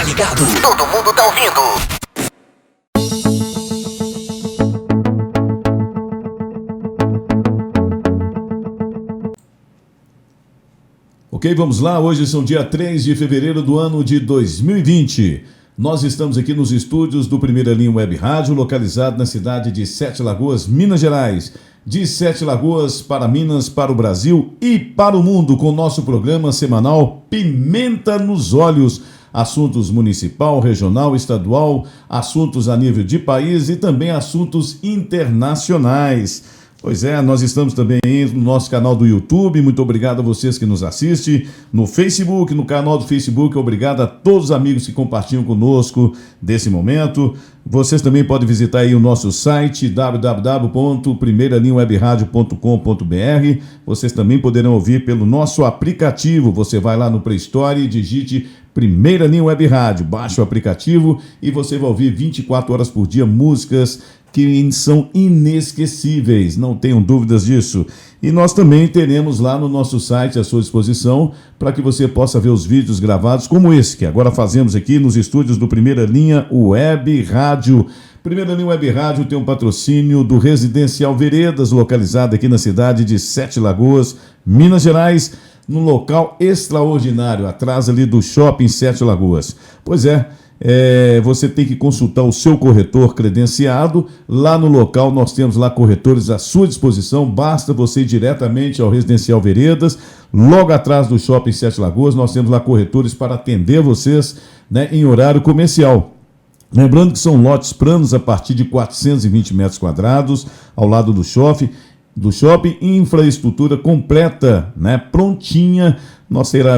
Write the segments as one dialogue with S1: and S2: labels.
S1: Tá ligado? Todo mundo tá ouvindo.
S2: Ok, vamos lá. Hoje são dia 3 de fevereiro do ano de 2020. Nós estamos aqui nos estúdios do Primeira Linha Web Rádio, localizado na cidade de Sete Lagoas, Minas Gerais. De Sete Lagoas para Minas, para o Brasil e para o mundo, com o nosso programa semanal Pimenta nos Olhos. Assuntos municipal, regional, estadual, assuntos a nível de país e também assuntos internacionais. Pois é, nós estamos também no nosso canal do YouTube. Muito obrigado a vocês que nos assistem. No Facebook, no canal do Facebook, obrigado a todos os amigos que compartilham conosco desse momento. Vocês também podem visitar aí o nosso site www.primeiralinhawebradio.com.br. Vocês também poderão ouvir pelo nosso aplicativo. Você vai lá no Play Store e digite Primeira Linha Web Rádio. Baixe o aplicativo e você vai ouvir 24 horas por dia músicas que são inesquecíveis, não tenham dúvidas disso. E nós também teremos lá no nosso site à sua disposição para que você possa ver os vídeos gravados como esse, que agora fazemos aqui nos estúdios do Primeira Linha Web Rádio. Primeira Linha Web Rádio tem um patrocínio do Residencial Veredas, localizado aqui na cidade de Sete Lagoas, Minas Gerais, num local extraordinário, atrás ali do Shopping Sete Lagoas. Pois é, você tem que consultar o seu corretor credenciado. Lá no local nós temos lá corretores à sua disposição, basta você ir diretamente ao Residencial Veredas, logo atrás do Shopping Sete Lagoas. Nós temos lá corretores para atender vocês, né, em horário comercial. Lembrando que são lotes planos a partir de 420 metros quadrados, ao lado do shopping, infraestrutura completa, né, prontinha.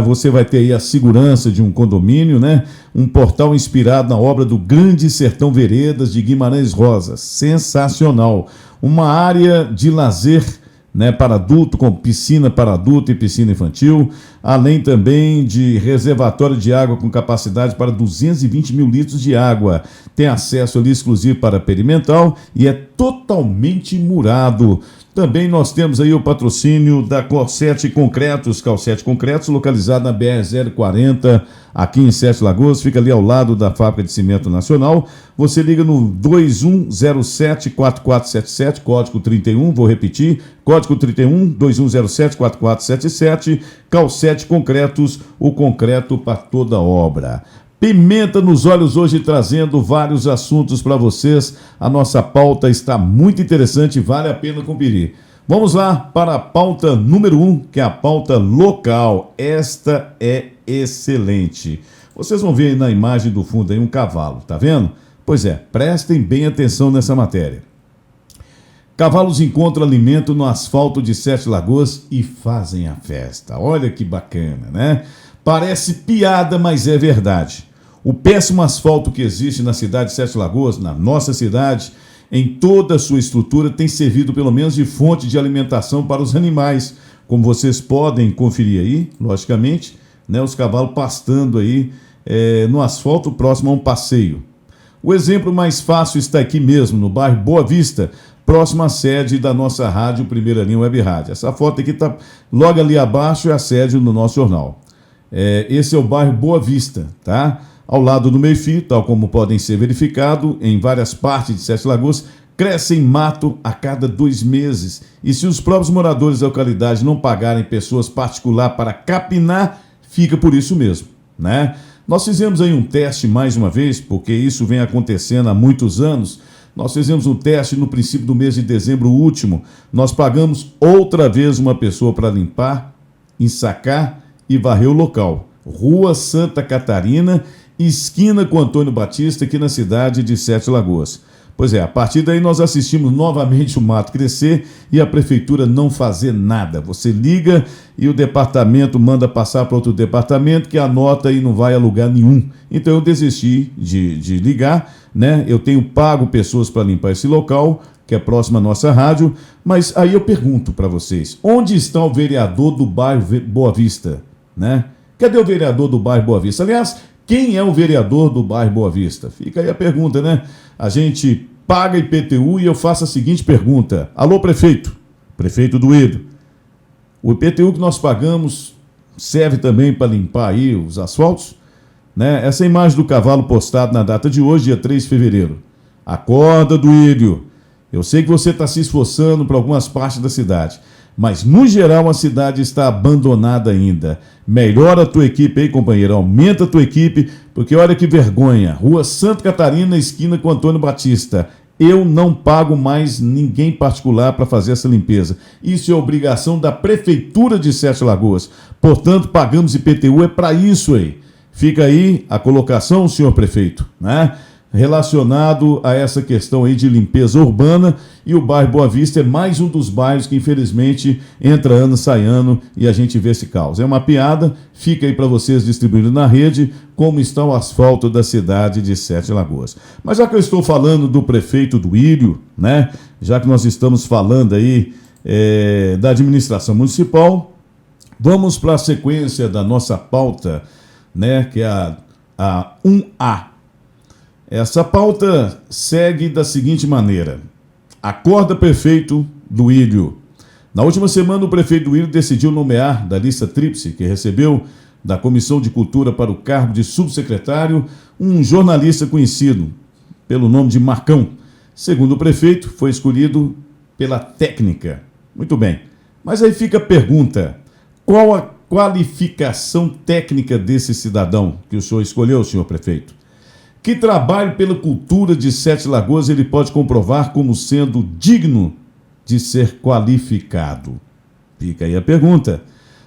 S2: Você vai ter aí a segurança de um condomínio, né? Um portal inspirado na obra do Grande Sertão Veredas de Guimarães Rosa. Sensacional. Uma área de lazer, né, para adulto, com piscina para adulto e piscina infantil, além também de reservatório de água com capacidade para 220 mil litros de água. Tem acesso ali exclusivo para perimetral e é totalmente murado. Também nós temos aí o patrocínio da Calcete Concretos, localizado na BR-040, aqui em Sete Lagoas, fica ali ao lado da Fábrica de Cimento Nacional. Você liga no 2107-4477, código 31, vou repetir, código 31, 2107-4477, Calcete Concretos, o concreto para toda obra. Pimenta nos Olhos hoje trazendo vários assuntos para vocês. A nossa pauta está muito interessante e vale a pena conferir. Vamos lá para a pauta número 1, que é a pauta local. Esta é excelente. Vocês vão ver aí na imagem do fundo aí um cavalo, tá vendo? Pois é, prestem bem atenção nessa matéria. Cavalos encontram alimento no asfalto de Sete Lagoas e fazem a festa. Olha que bacana, né? Parece piada, mas é verdade. O péssimo asfalto que existe na cidade de Sete Lagoas, na nossa cidade, em toda a sua estrutura, tem servido pelo menos de fonte de alimentação para os animais. Como vocês podem conferir aí, logicamente, né, os cavalos pastando aí no asfalto próximo a um passeio. O exemplo mais fácil está aqui mesmo, no bairro Boa Vista, próximo à sede da nossa rádio Primeira Linha Web Rádio. Essa foto aqui está logo ali abaixo, é a sede do nosso jornal. Esse é o bairro Boa Vista, tá? Ao lado do meio-fio, tal como podem ser verificados em várias partes de Sete Lagoas, crescem mato a cada 2 meses. E se os próprios moradores da localidade não pagarem pessoas particulares para capinar, fica por isso mesmo, né? Nós fizemos aí um teste mais uma vez, porque isso vem acontecendo há muitos anos. Nós fizemos um teste no princípio do mês de dezembro último. Nós pagamos outra vez uma pessoa para limpar, ensacar e varrer o local. Rua Santa Catarina, esquina com Antônio Batista, aqui na cidade de Sete Lagoas. Pois é, a partir daí nós assistimos novamente o mato crescer e a prefeitura não fazer nada. Você liga e o departamento manda passar para outro departamento que anota e não vai a lugar nenhum. Então eu desisti de ligar, né? Eu tenho pago pessoas para limpar esse local, que é próximo à nossa rádio, mas aí eu pergunto para vocês, onde está o vereador do bairro Boa Vista, né? Cadê o vereador do bairro Boa Vista? Aliás, quem é o vereador do bairro Boa Vista? Fica aí a pergunta, né? A gente paga IPTU e eu faço a seguinte pergunta. Alô, prefeito? Prefeito Duílio. O IPTU que nós pagamos serve também para limpar aí os asfaltos? né? Essa imagem do cavalo postado na data de hoje, dia 3 de fevereiro. Acorda, Duílio. Eu sei que você está se esforçando para algumas partes da cidade, mas no geral a cidade está abandonada ainda. Melhora a tua equipe aí, companheiro. Aumenta a tua equipe, porque olha que vergonha. Rua Santa Catarina, esquina com Antônio Batista. Eu não pago mais ninguém particular para fazer essa limpeza. Isso é obrigação da Prefeitura de Sete Lagoas. Portanto, pagamos IPTU, é para isso aí. Fica aí a colocação, senhor prefeito, né? Relacionado a essa questão aí de limpeza urbana, e o bairro Boa Vista é mais um dos bairros que infelizmente entra ano, sai ano e a gente vê esse caos. É uma piada, fica aí para vocês distribuindo na rede como está o asfalto da cidade de Sete Lagoas. Mas já que eu estou falando do prefeito Duílio, né, já que nós estamos falando aí da administração municipal, vamos para a sequência da nossa pauta, né, que é a 1A. Essa pauta segue da seguinte maneira. Acorda, prefeito Duílio. Na última semana, o prefeito Duílio decidiu nomear da lista tríplice, que recebeu da Comissão de Cultura para o cargo de subsecretário, um jornalista conhecido pelo nome de Marcão. Segundo o prefeito, foi escolhido pela técnica. Muito bem. Mas aí fica a pergunta: qual a qualificação técnica desse cidadão que o senhor escolheu, senhor prefeito? Que trabalho pela cultura de Sete Lagoas ele pode comprovar como sendo digno de ser qualificado? Fica aí a pergunta.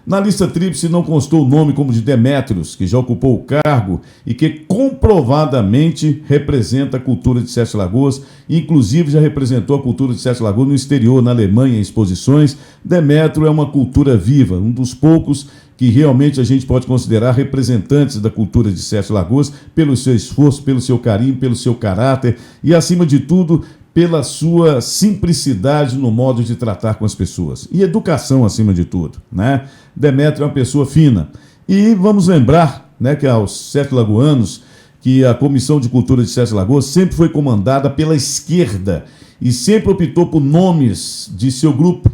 S2: Na lista tríplice não constou o nome como de Demétrios, que já ocupou o cargo e que comprovadamente representa a cultura de Sete Lagoas, inclusive já representou a cultura de Sete Lagoas no exterior, na Alemanha, em exposições. Demétrio é uma cultura viva, um dos poucos que realmente a gente pode considerar representantes da cultura de Sete Lagoas, pelo seu esforço, pelo seu carinho, pelo seu caráter e, acima de tudo, pela sua simplicidade no modo de tratar com as pessoas. E educação, acima de tudo, né? Demétrio é uma pessoa fina. E vamos lembrar, né, que aos Sete Lagoanos, que a Comissão de Cultura de Sete Lagoas sempre foi comandada pela esquerda e sempre optou por nomes de seu grupo,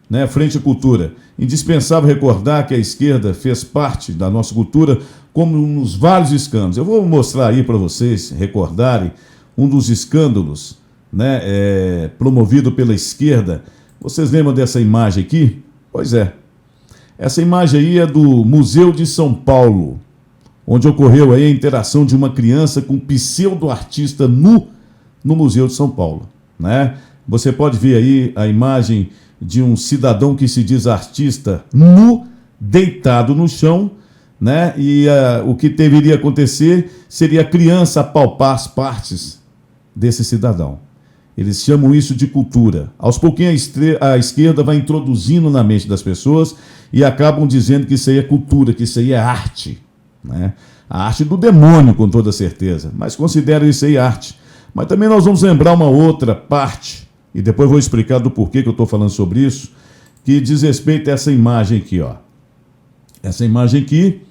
S2: né, frente à cultura. Indispensável recordar que a esquerda fez parte da nossa cultura como nos vários escândalos. Eu vou mostrar aí para vocês recordarem um dos escândalos, né, promovido pela esquerda. Vocês lembram dessa imagem aqui? Pois é. Essa imagem aí é do Museu de São Paulo, onde ocorreu aí a interação de uma criança com um pseudo-artista nu no Museu de São Paulo, né? Você pode ver aí a imagem de um cidadão que se diz artista nu, deitado no chão, né? E o que deveria acontecer seria a criança apalpar as partes desse cidadão. Eles chamam isso de cultura. Aos pouquinhos a esquerda vai introduzindo na mente das pessoas e acabam dizendo que isso aí é cultura, que isso aí é arte, né? A arte do demônio, com toda certeza, mas consideram isso aí arte. Mas também nós vamos lembrar uma outra parte, e depois vou explicar do porquê que eu estou falando sobre isso, que diz respeito a essa imagem aqui, ó. Essa imagem aqui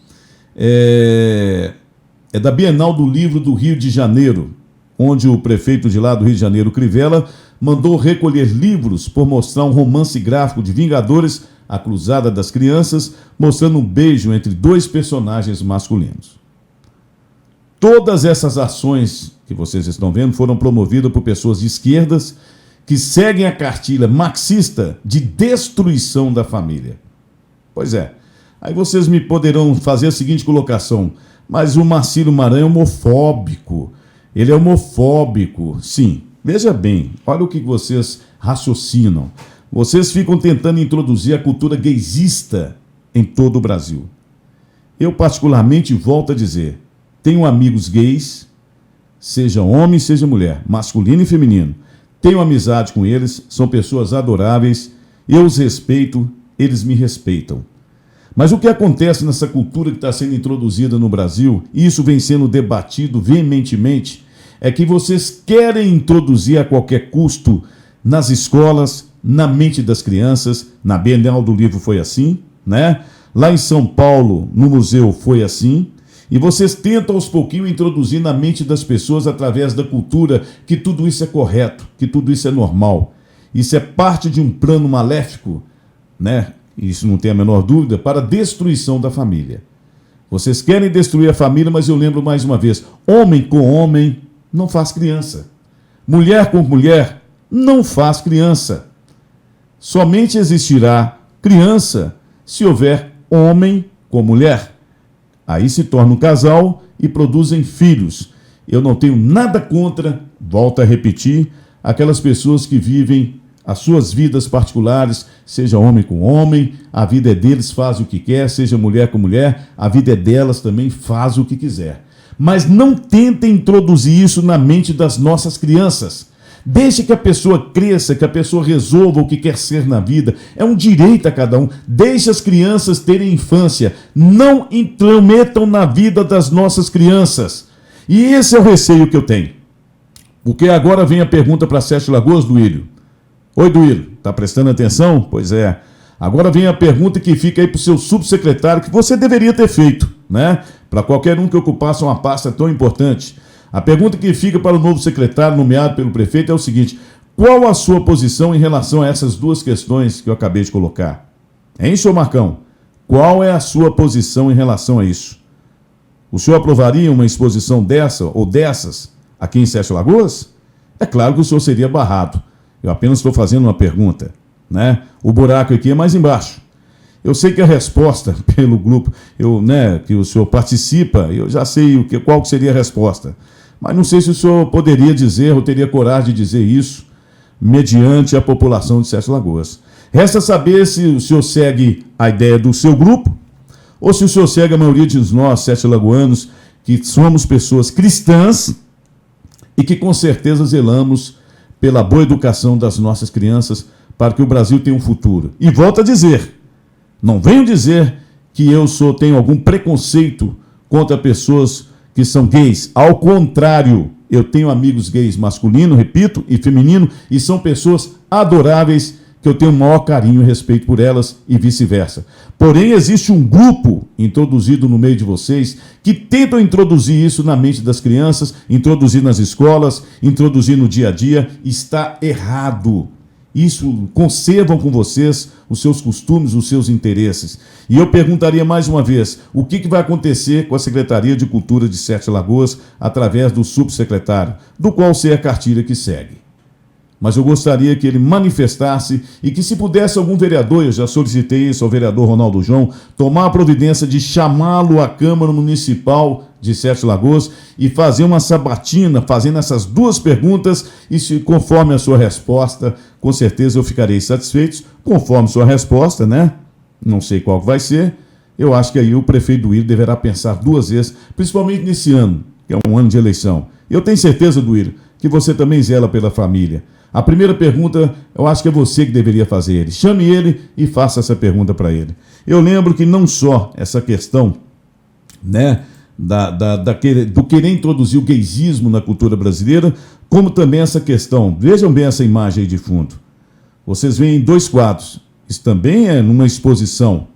S2: é da Bienal do Livro do Rio de Janeiro, onde o prefeito de lá do Rio de Janeiro, Crivella, mandou recolher livros por mostrar um romance gráfico de Vingadores, A Cruzada das Crianças, mostrando um beijo entre dois personagens masculinos. Todas essas ações que vocês estão vendo foram promovidas por pessoas de esquerdas que seguem a cartilha marxista de destruição da família. Pois é. Aí vocês me poderão fazer a seguinte colocação: mas o Marcílio Maranhão é homofóbico. Ele é homofóbico. Sim, veja bem, olha o que vocês raciocinam. Vocês ficam tentando introduzir a cultura gaysista em todo o Brasil. Eu, particularmente, volto a dizer, tenho amigos gays, seja homem, seja mulher, masculino e feminino. Tenho amizade com eles, são pessoas adoráveis, eu os respeito, eles me respeitam. Mas o que acontece nessa cultura que está sendo introduzida no Brasil, e isso vem sendo debatido veementemente, é que vocês querem introduzir a qualquer custo nas escolas, na mente das crianças. Na Bienal do Livro foi assim, né? Lá em São Paulo, no museu, foi assim. E vocês tentam aos pouquinhos introduzir na mente das pessoas, através da cultura, que tudo isso é correto, que tudo isso é normal. Isso é parte de um plano maléfico, né? Isso não tem a menor dúvida, para a destruição da família. Vocês querem destruir a família, mas eu lembro mais uma vez: homem com homem não faz criança. Mulher com mulher não faz criança. Somente existirá criança se houver homem com mulher. Aí se torna um casal e produzem filhos. Eu não tenho nada contra, volto a repetir, aquelas pessoas que vivem as suas vidas particulares, seja homem com homem, a vida é deles, faz o que quer, seja mulher com mulher, a vida é delas também, faz o que quiser. Mas não tentem introduzir isso na mente das nossas crianças. Deixe que a pessoa cresça, que a pessoa resolva o que quer ser na vida. É um direito a cada um. Deixe as crianças terem infância. Não intrometam na vida das nossas crianças. E esse é o receio que eu tenho. Porque agora vem a pergunta para Sete Lagoas, Duílio. Oi, Duílio, está prestando atenção? Pois é. Agora vem a pergunta que fica aí para o seu subsecretário, que você deveria ter feito, né? Para qualquer um que ocupasse uma pasta tão importante. A pergunta que fica para o novo secretário nomeado pelo prefeito é o seguinte: qual a sua posição em relação a essas duas questões que eu acabei de colocar? Hein, senhor Marcão? Qual é a sua posição em relação a isso? O senhor aprovaria uma exposição dessa ou dessas aqui em Sete Lagoas? É claro que o senhor seria barrado. Eu apenas estou fazendo uma pergunta, né? O buraco aqui é mais embaixo. Eu sei que a resposta pelo grupo, que o senhor participa, eu já sei qual seria a resposta. Mas não sei se o senhor poderia dizer ou teria coragem de dizer isso mediante a população de Sete Lagoas. Resta saber se o senhor segue a ideia do seu grupo ou se o senhor segue a maioria de nós, sete lagoanos, que somos pessoas cristãs e que com certeza zelamos pela boa educação das nossas crianças para que o Brasil tenha um futuro. E volto a dizer, não venho dizer que eu tenho algum preconceito contra pessoas que são gays. Ao contrário, eu tenho amigos gays masculino, repito, e feminino, e são pessoas adoráveis que eu tenho o maior carinho e respeito por elas e vice-versa. Porém, existe um grupo introduzido no meio de vocês que tentam introduzir isso na mente das crianças, introduzir nas escolas, introduzir no dia a dia. Está errado. Isso, conservam com vocês os seus costumes, os seus interesses. E eu perguntaria mais uma vez, o que vai acontecer com a Secretaria de Cultura de Sete Lagoas através do subsecretário, do qual sei a cartilha que segue. Mas eu gostaria que ele manifestasse e que, se pudesse algum vereador, eu já solicitei isso ao vereador Ronaldo João, tomar a providência de chamá-lo à Câmara Municipal de Sete Lagoas e fazer uma sabatina, fazendo essas duas perguntas, e se conforme a sua resposta, com certeza eu ficarei satisfeito, conforme sua resposta, né? Não sei qual vai ser. Eu acho que aí o prefeito Duílio deverá pensar duas vezes, principalmente nesse ano, que é um ano de eleição. Eu tenho certeza, Duílio, que você também zela pela família. A primeira pergunta, eu acho que é você que deveria fazer ele. Chame ele e faça essa pergunta para ele. Eu lembro que não só essa questão, né, do querer introduzir o gaysismo na cultura brasileira, como também essa questão, vejam bem essa imagem aí de fundo. Vocês veem dois quadros. Isso também é numa exposição.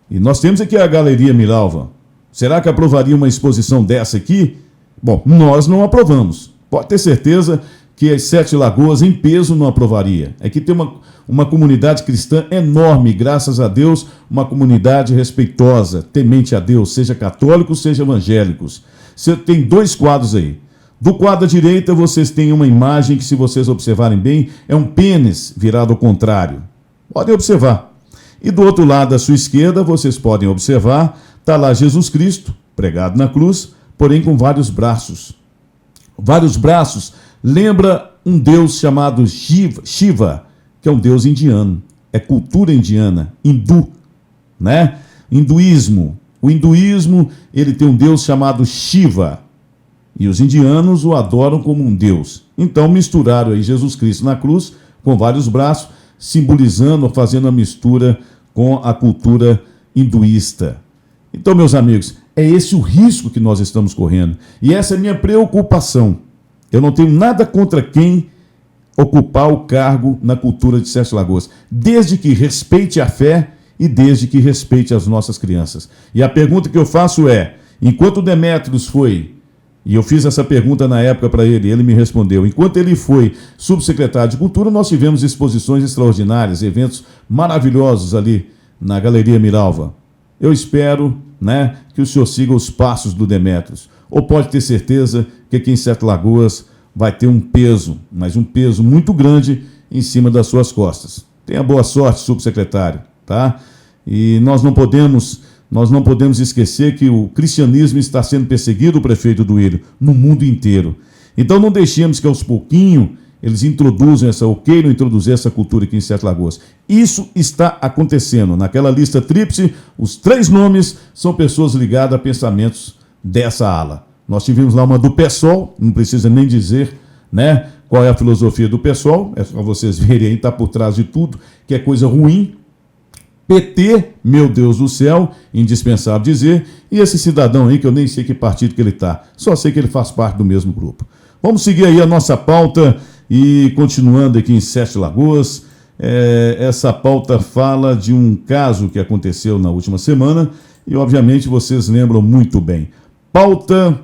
S2: E nós temos aqui a Galeria Miralva. Será que aprovaria uma exposição dessa aqui? Bom, nós não aprovamos. Pode ter certeza que as Sete Lagoas em peso não aprovaria. É que tem uma comunidade cristã enorme, graças a Deus, uma comunidade respeitosa, temente a Deus, seja católicos, seja evangélicos. Você tem dois quadros aí. Do quadro à direita, vocês têm uma imagem que, se vocês observarem bem, é um pênis virado ao contrário. Podem observar. E do outro lado, à sua esquerda, vocês podem observar, está lá Jesus Cristo, pregado na cruz, porém com vários braços. Vários braços lembra um deus chamado Shiva, que é um deus indiano. É cultura indiana, hindu, né? Hinduísmo. O hinduísmo, ele tem um deus chamado Shiva. E os indianos o adoram como um deus. Então misturaram aí Jesus Cristo na cruz, com vários braços, simbolizando, fazendo a mistura com a cultura hinduísta. Então, meus amigos, é esse o risco que nós estamos correndo. E essa é a minha preocupação. Eu não tenho nada contra quem ocupar o cargo na cultura de Sete Lagoas, desde que respeite a fé e desde que respeite as nossas crianças. E a pergunta que eu faço é, enquanto Demétrios foi, e eu fiz essa pergunta na época para ele, ele me respondeu, enquanto ele foi subsecretário de Cultura, nós tivemos exposições extraordinárias, eventos maravilhosos ali na Galeria Miralva. Eu espero né, que o senhor siga os passos do Demétrios. Ou pode ter certeza que aqui em Sete Lagoas vai ter um peso, mas um peso muito grande em cima das suas costas. Tenha boa sorte, subsecretário, tá? E nós não podemos esquecer que o cristianismo está sendo perseguido, o prefeito Duílio, no mundo inteiro. Então não deixemos que aos pouquinhos eles queiram introduzir essa cultura aqui em Sete Lagoas. Isso está acontecendo. Naquela lista tríplice, os 3 nomes são pessoas ligadas a pensamentos dessa ala. Nós tivemos lá uma do PSOL, não precisa nem dizer, né, qual é a filosofia do PSOL, é só vocês verem aí, está por trás de tudo, que é coisa ruim. PT, meu Deus do céu, indispensável dizer, e esse cidadão aí, que eu nem sei que partido que ele está, só sei que ele faz parte do mesmo grupo. Vamos seguir aí a nossa pauta e continuando aqui em Sete Lagoas, essa pauta fala de um caso que aconteceu na última semana e obviamente vocês lembram muito bem. Pauta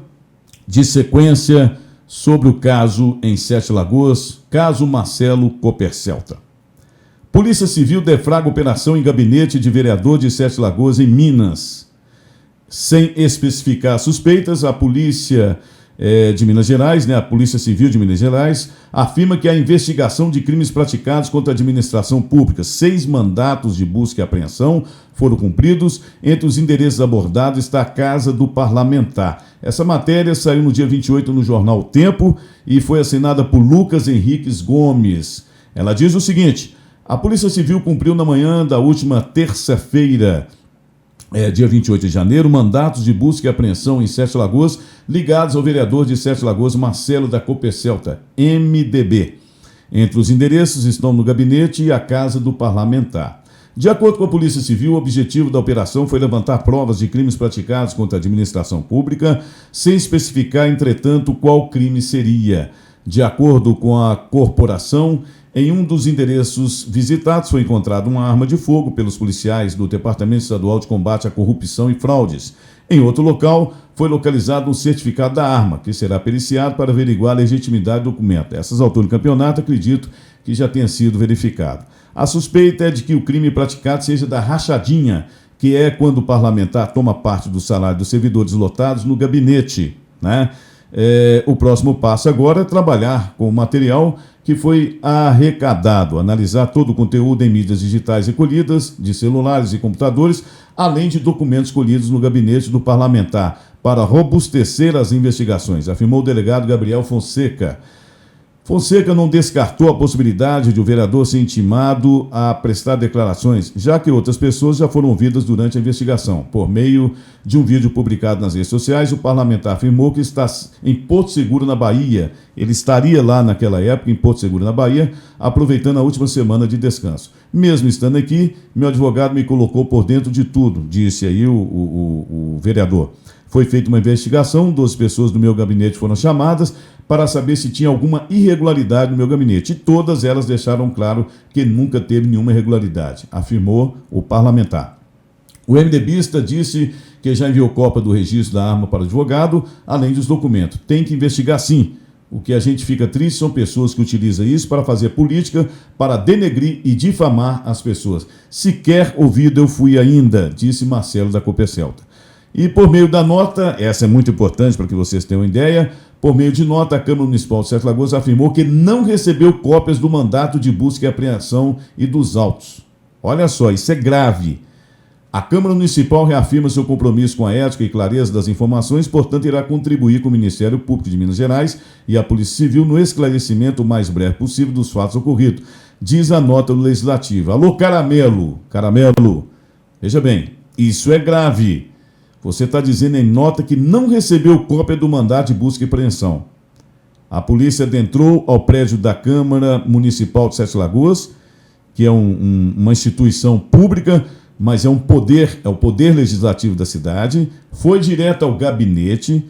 S2: de sequência sobre o caso em Sete Lagoas, caso Marcelo Copercelta. Polícia Civil deflagra operação em gabinete de vereador de Sete Lagoas, em Minas. Sem especificar suspeitas, a polícia de Minas Gerais, né, a Polícia Civil de Minas Gerais, afirma que a investigação de crimes praticados contra a administração pública, 6 mandatos de busca e apreensão foram cumpridos. Entre os endereços abordados está a Casa do Parlamentar. Essa matéria saiu no dia 28 no jornal O Tempo e foi assinada por Lucas Henriques Gomes. Ela diz o seguinte: a Polícia Civil cumpriu na manhã da última terça-feira, dia 28 de janeiro, mandatos de busca e apreensão em Sete Lagoas, ligados ao vereador de Sete Lagoas, Marcelo da Copercelta, MDB. Entre os endereços estão no gabinete e a Casa do Parlamentar. De acordo com a Polícia Civil, o objetivo da operação foi levantar provas de crimes praticados contra a administração pública, sem especificar, entretanto, qual crime seria. De acordo com a corporação, em um dos endereços visitados foi encontrada uma arma de fogo pelos policiais do Departamento Estadual de Combate à Corrupção e Fraudes. Em outro local, foi localizado um certificado da arma, que será periciado para averiguar a legitimidade do documento. Essas alturas do campeonato, acredito que já tenha sido verificado. A suspeita é de que o crime praticado seja da rachadinha, que é quando o parlamentar toma parte do salário dos servidores lotados no gabinete, né? O próximo passo agora é trabalhar com o material que foi arrecadado, analisar todo o conteúdo em mídias digitais recolhidas, de celulares e computadores, além de documentos colhidos no gabinete do parlamentar, para robustecer as investigações, afirmou o delegado Gabriel Fonseca. Fonseca não descartou a possibilidade de o vereador ser intimado a prestar declarações, já que outras pessoas já foram ouvidas durante a investigação. Por meio de um vídeo publicado nas redes sociais, o parlamentar afirmou que está em Porto Seguro, na Bahia. Ele estaria lá naquela época, em Porto Seguro, na Bahia, aproveitando a última semana de descanso. Mesmo estando aqui, meu advogado me colocou por dentro de tudo, disse aí o vereador. Foi feita uma investigação, 12 pessoas do meu gabinete foram chamadas para saber se tinha alguma irregularidade no meu gabinete. E todas elas deixaram claro que nunca teve nenhuma irregularidade, afirmou o parlamentar. O MDBista disse que já enviou cópia do registro da arma para o advogado, além dos documentos. Tem que investigar sim. O que a gente fica triste são pessoas que utilizam isso para fazer política, para denegrir e difamar as pessoas. Sequer ouvido eu fui ainda, disse Marcelo da Copercelta. E por meio da nota, essa é muito importante para que vocês tenham uma ideia, por meio de nota, a Câmara Municipal de Sete Lagoas afirmou que não recebeu cópias do mandato de busca e apreensão e dos autos. Olha só, isso é grave. A Câmara Municipal reafirma seu compromisso com a ética e clareza das informações, portanto, irá contribuir com o Ministério Público de Minas Gerais e a Polícia Civil no esclarecimento o mais breve possível dos fatos ocorridos, diz a nota do Legislativo. Alô, Caramelo, veja bem, isso é grave. Você está dizendo em nota que não recebeu cópia do mandato de busca e apreensão. A polícia adentrou ao prédio da Câmara Municipal de Sete Lagoas, que é uma instituição pública, mas é o poder legislativo da cidade, foi direto ao gabinete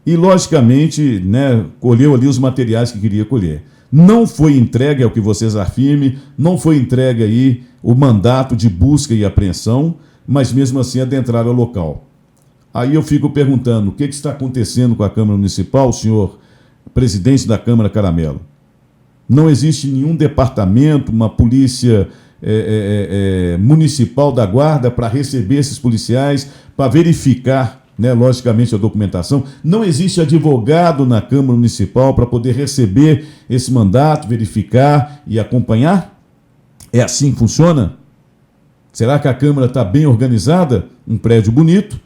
S2: e, logicamente, né, colheu ali os materiais que queria colher. Não foi entregue, é o que vocês afirmem, não foi entregue aí o mandato de busca e apreensão, mas mesmo assim adentraram ao local. Aí eu fico perguntando, o que está acontecendo com a Câmara Municipal, senhor presidente da Câmara Caramelo? Não existe nenhum departamento, uma polícia municipal da guarda para receber esses policiais, para verificar, né, logicamente, a documentação. Não existe advogado na Câmara Municipal para poder receber esse mandato, verificar e acompanhar? É assim que funciona? Será que a Câmara está bem organizada? Um prédio bonito,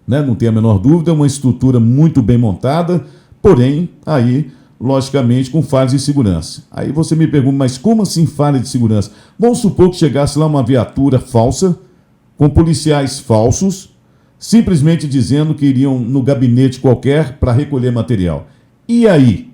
S2: né? Não tem a menor dúvida, uma estrutura muito bem montada, porém, aí, logicamente, com falhas de segurança. Aí você me pergunta, mas como assim falha de segurança? Vamos supor que chegasse lá uma viatura falsa, com policiais falsos, simplesmente dizendo que iriam no gabinete qualquer para recolher material. E aí?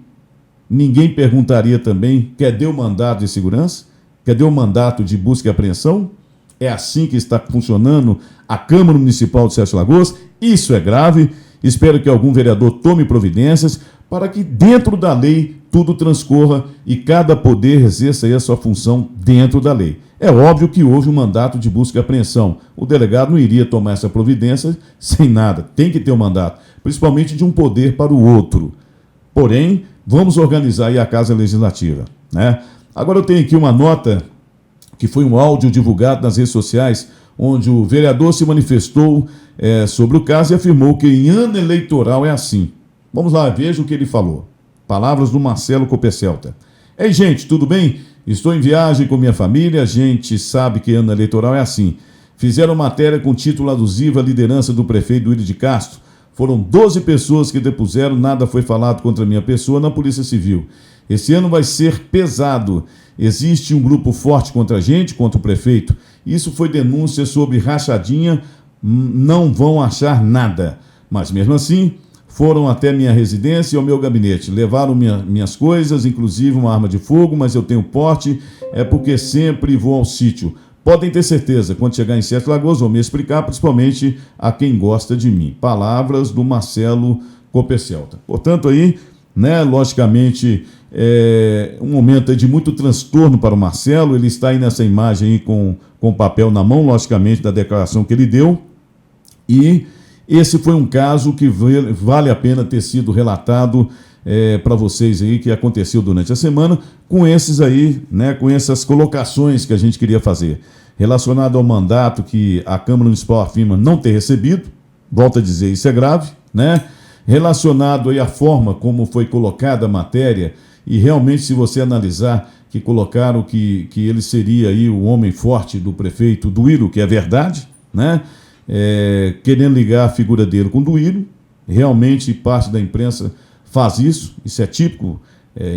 S2: Ninguém perguntaria também, cadê o mandato de segurança? Cadê o mandato de busca e apreensão? É assim que está funcionando a Câmara Municipal de Sete Lagoas? Isso é grave. Espero que algum vereador tome providências para que dentro da lei tudo transcorra e cada poder exerça aí a sua função dentro da lei. É óbvio que houve um mandato de busca e apreensão. O delegado não iria tomar essa providência sem nada. Tem que ter um mandato, principalmente de um poder para o outro. Porém, vamos organizar aí a Casa Legislativa, né? Agora eu tenho aqui uma nota que foi um áudio divulgado nas redes sociais, onde o vereador se manifestou sobre o caso e afirmou que em ano eleitoral é assim. Vamos lá, veja o que ele falou. Palavras do Marcelo Coppercelta. Ei, gente, tudo bem? Estou em viagem com minha família, a gente sabe que ano eleitoral é assim. Fizeram matéria com título alusivo à liderança do prefeito Duílio de Castro. Foram 12 pessoas que depuseram, nada foi falado contra a minha pessoa na Polícia Civil. Esse ano vai ser pesado. Existe um grupo forte contra a gente, contra o prefeito. Isso foi denúncia sobre rachadinha, não vão achar nada. Mas mesmo assim, foram até minha residência e ao meu gabinete. Levaram minhas coisas, inclusive uma arma de fogo, mas eu tenho porte, é porque sempre vou ao sítio. Podem ter certeza, quando chegar em Sete Lagoas, vou me explicar, principalmente a quem gosta de mim. Palavras do Marcelo Coppercelta. Portanto, aí, né, logicamente, um momento de muito transtorno para o Marcelo. Ele está aí nessa imagem aí com o papel na mão, logicamente, da declaração que ele deu. E esse foi um caso que vale a pena ter sido relatado para vocês aí, que aconteceu durante a semana, com esses aí, né, com essas colocações que a gente queria fazer. Relacionado ao mandato que a Câmara Municipal afirma não ter recebido, volto a dizer, isso é grave, né? Relacionado aí à forma como foi colocada a matéria, e realmente, se você analisar, que colocaram que ele seria aí o homem forte do prefeito Duílio, que é verdade, né? Querendo ligar a figura dele com Duílio, realmente parte da imprensa faz isso é típico,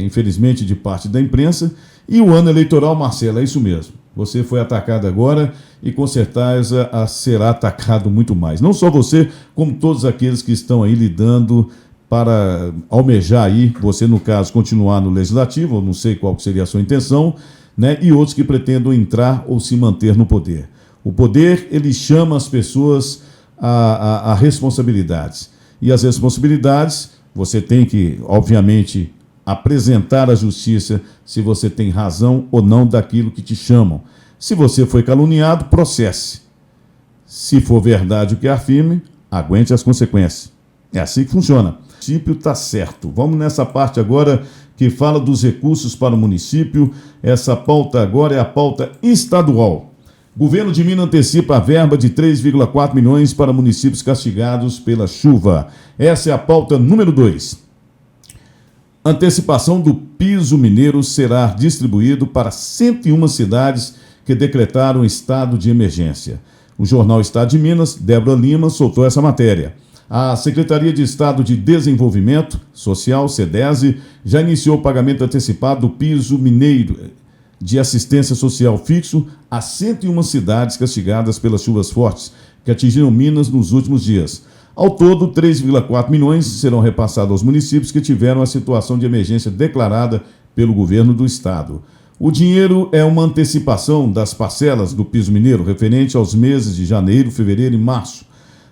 S2: infelizmente, de parte da imprensa. E o ano eleitoral, Marcelo, é isso mesmo. Você foi atacado agora e com certeza será atacado muito mais. Não só você, como todos aqueles que estão aí lidando para almejar aí, você no caso, continuar no Legislativo, eu não sei qual seria a sua intenção, né? E outros que pretendam entrar ou se manter no poder. O poder, ele chama as pessoas a responsabilidades. E as responsabilidades, você tem que, obviamente, apresentar à justiça se você tem razão ou não daquilo que te chamam. Se você foi caluniado, processe. Se for verdade o que afirme, aguente as consequências. É assim que funciona. O município está certo. Vamos nessa parte agora que fala dos recursos para o município. Essa pauta agora é a pauta estadual. Governo de Minas antecipa a verba de 3,4 milhões para municípios castigados pela chuva. Essa é a pauta número 2. Antecipação do piso mineiro será distribuído para 101 cidades que decretaram estado de emergência. O jornal Estado de Minas, Débora Lima, soltou essa matéria. A Secretaria de Estado de Desenvolvimento Social, SEDESE, já iniciou o pagamento antecipado do piso mineiro de assistência social fixo a 101 cidades castigadas pelas chuvas fortes que atingiram Minas nos últimos dias. Ao todo, 3,4 milhões serão repassados aos municípios que tiveram a situação de emergência declarada pelo governo do estado. O dinheiro é uma antecipação das parcelas do piso mineiro referente aos meses de janeiro, fevereiro e março.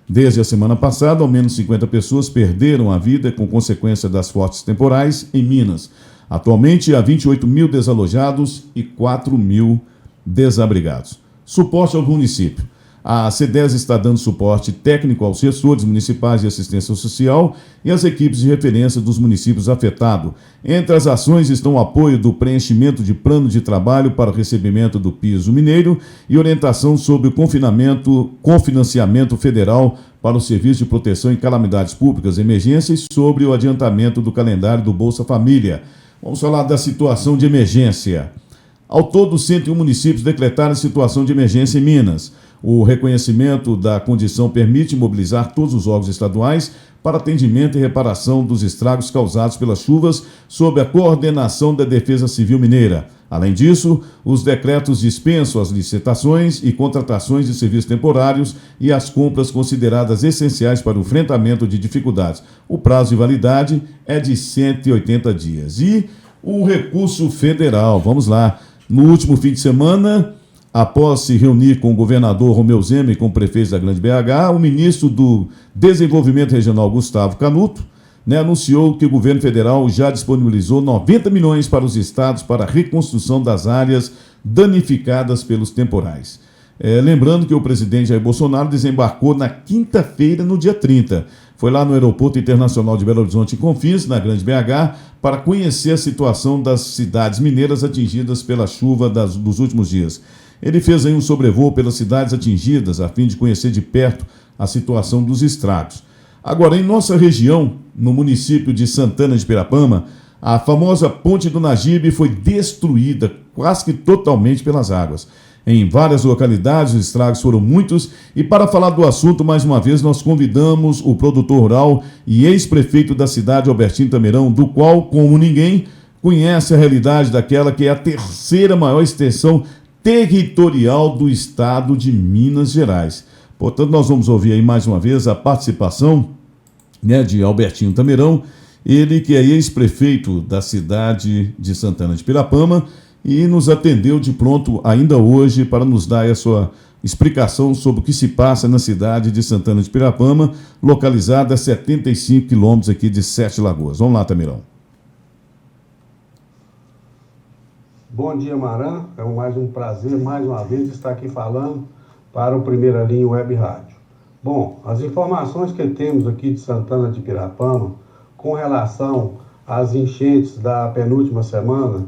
S2: Desde a semana passada, ao menos 50 pessoas perderam a vida com consequência das fortes temporais em Minas. Atualmente, há 28 mil desalojados e 4 mil desabrigados. Suporte ao município. A CEDES está dando suporte técnico aos gestores municipais de assistência social e às equipes de referência dos municípios afetados. Entre as ações estão o apoio do preenchimento de plano de trabalho para o recebimento do piso mineiro e orientação sobre o cofinanciamento federal para o Serviço de Proteção em Calamidades Públicas e Emergências sobre o adiantamento do calendário do Bolsa Família. Vamos falar da situação de emergência. Ao todo, 101 municípios decretaram situação de emergência em Minas. O reconhecimento da condição permite mobilizar todos os órgãos estaduais para atendimento e reparação dos estragos causados pelas chuvas, sob a coordenação da Defesa Civil Mineira. Além disso, os decretos dispensam as licitações e contratações de serviços temporários e as compras consideradas essenciais para o enfrentamento de dificuldades. O prazo de validade é de 180 dias. E o recurso federal, vamos lá. No último fim de semana, após se reunir com o governador Romeu Zema e com o prefeito da Grande BH, o ministro do Desenvolvimento Regional, Gustavo Canuto, anunciou que o governo federal já disponibilizou 90 milhões para os estados para a reconstrução das áreas danificadas pelos temporais. Lembrando que o presidente Jair Bolsonaro desembarcou na quinta-feira, no dia 30. Foi lá no Aeroporto Internacional de Belo Horizonte e Confins, na Grande BH, para conhecer a situação das cidades mineiras atingidas pela chuva dos últimos dias. Ele fez aí um sobrevoo pelas cidades atingidas, a fim de conhecer de perto a situação dos estragos. Agora, em nossa região, no município de Santana de Pirapama, a famosa Ponte do Nagibe foi destruída quase que totalmente pelas águas. Em várias localidades, os estragos foram muitos e para falar do assunto, mais uma vez, nós convidamos o produtor rural e ex-prefeito da cidade, Albertinho Tamerão, do qual, como ninguém, conhece a realidade daquela que é a terceira maior extensão territorial do estado de Minas Gerais. Portanto, nós vamos ouvir aí mais uma vez a participação de Albertinho Tamerão, ele que é ex-prefeito da cidade de Santana de Pirapama e nos atendeu de pronto ainda hoje para nos dar a sua explicação sobre o que se passa na cidade de Santana de Pirapama, localizada a 75 quilômetros aqui de Sete Lagoas. Vamos lá, Tamerão.
S3: Bom dia, Maran. É mais um prazer, mais uma vez, estar aqui falando para o Primeira Linha Web Rádio. Bom, as informações que temos aqui de Santana de Pirapama, com relação às enchentes da penúltima semana,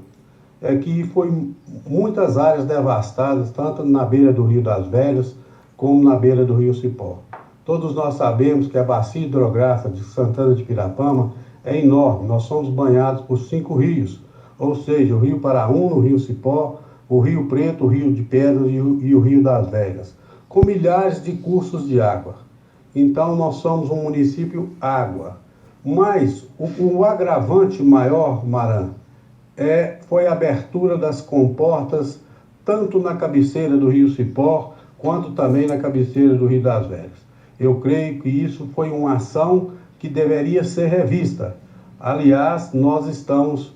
S3: é que foi muitas áreas devastadas, tanto na beira do Rio das Velhas, como na beira do Rio Cipó. Todos nós sabemos que a bacia hidrográfica de Santana de Pirapama é enorme. Nós somos banhados por 5 rios, ou seja, o Rio Paraúna, o Rio Cipó, o Rio Preto, o Rio de Pedras e o Rio das Velhas, com milhares de cursos de água. Então, nós somos um município água. Mas o agravante maior, Maran, foi a abertura das comportas, tanto na cabeceira do Rio Cipó, quanto também na cabeceira do Rio das Velhas. Eu creio que isso foi uma ação que deveria ser revista. Aliás, nós estamos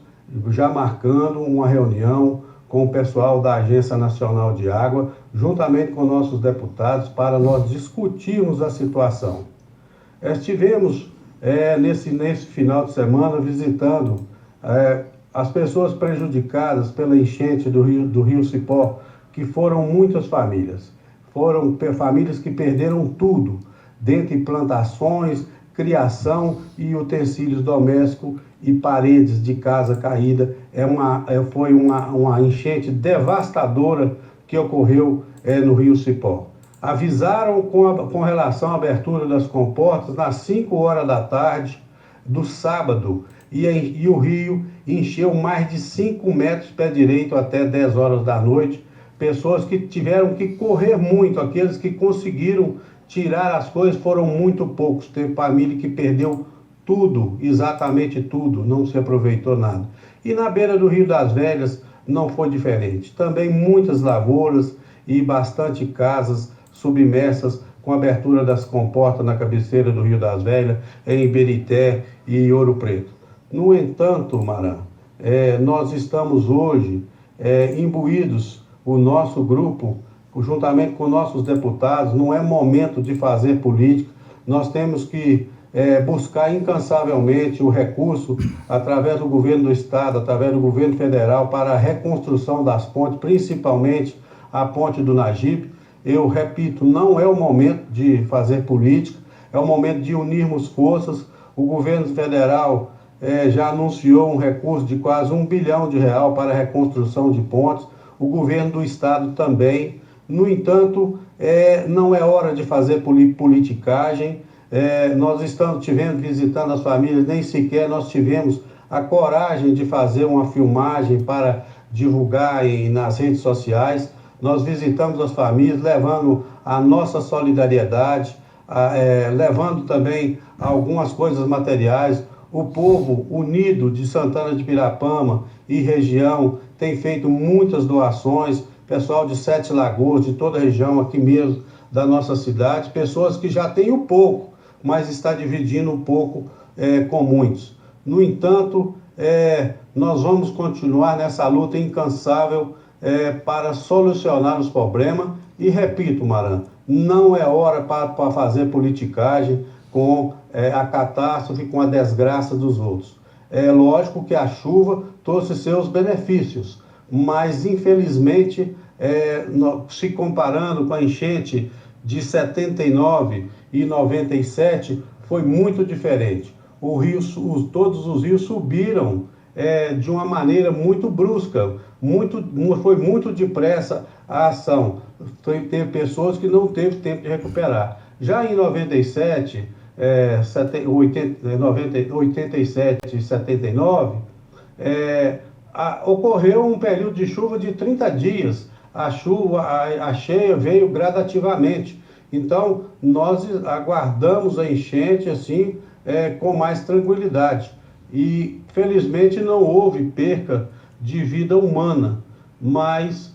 S3: já marcando uma reunião com o pessoal da Agência Nacional de Água, juntamente com nossos deputados, para nós discutirmos a situação. Estivemos nesse final de semana visitando as pessoas prejudicadas pela enchente do Rio Cipó, que foram muitas famílias. Foram famílias que perderam tudo, dentre plantações, criação e utensílios domésticos e paredes de casa caída. Foi uma enchente devastadora que ocorreu no Rio Cipó. Avisaram com relação à abertura das comportas nas 5 horas da tarde do sábado, e o rio encheu mais de 5 metros pé direito até 10 horas da noite. Pessoas que tiveram que correr muito, aqueles que conseguiram tirar as coisas foram muito poucos. Teve família que perdeu tudo, exatamente tudo, não se aproveitou nada. E na beira do Rio das Velhas não foi diferente. Também muitas lavouras e bastante casas submersas com a abertura das comportas na cabeceira do Rio das Velhas, em Iberité e Ouro Preto. No entanto, Maran, nós estamos hoje imbuídos, o nosso grupo, juntamente com nossos deputados, não é momento de fazer política. Nós temos que buscar incansavelmente o recurso através do governo do estado, através do governo federal, para a reconstrução das pontes, principalmente a ponte do Nagibe. Eu repito, não é o momento de fazer política, é o momento de unirmos forças. O governo federal já anunciou um recurso de quase R$ 1 bilhão para a reconstrução de pontes, o governo do estado também. No entanto, não é hora de fazer politicagem. Nós tivemos visitando as famílias, nem sequer nós tivemos a coragem de fazer uma filmagem para divulgar nas redes sociais. Nós visitamos as famílias, levando a nossa solidariedade, levando também algumas coisas materiais. O povo unido de Santana de Pirapama e região tem feito muitas doações, pessoal de Sete Lagoas, de toda a região aqui mesmo da nossa cidade, pessoas que já têm um pouco, mas está dividindo um pouco com muitos. No entanto, nós vamos continuar nessa luta incansável para solucionar os problemas. E repito, Maran, não é hora para fazer politicagem com a catástrofe, com a desgraça dos outros. É lógico que a chuva trouxe seus benefícios, mas infelizmente, se comparando com a enchente de 79 e 97, foi muito diferente. Todos os rios subiram de uma maneira muito brusca, foi muito depressa a ação. Teve pessoas que não teve tempo de recuperar. Já em 97, 87 e 79, ocorreu um período de chuva de 30 dias. A cheia veio gradativamente. Então, nós aguardamos a enchente assim, com mais tranquilidade. E, felizmente, não houve perca de vida humana, mas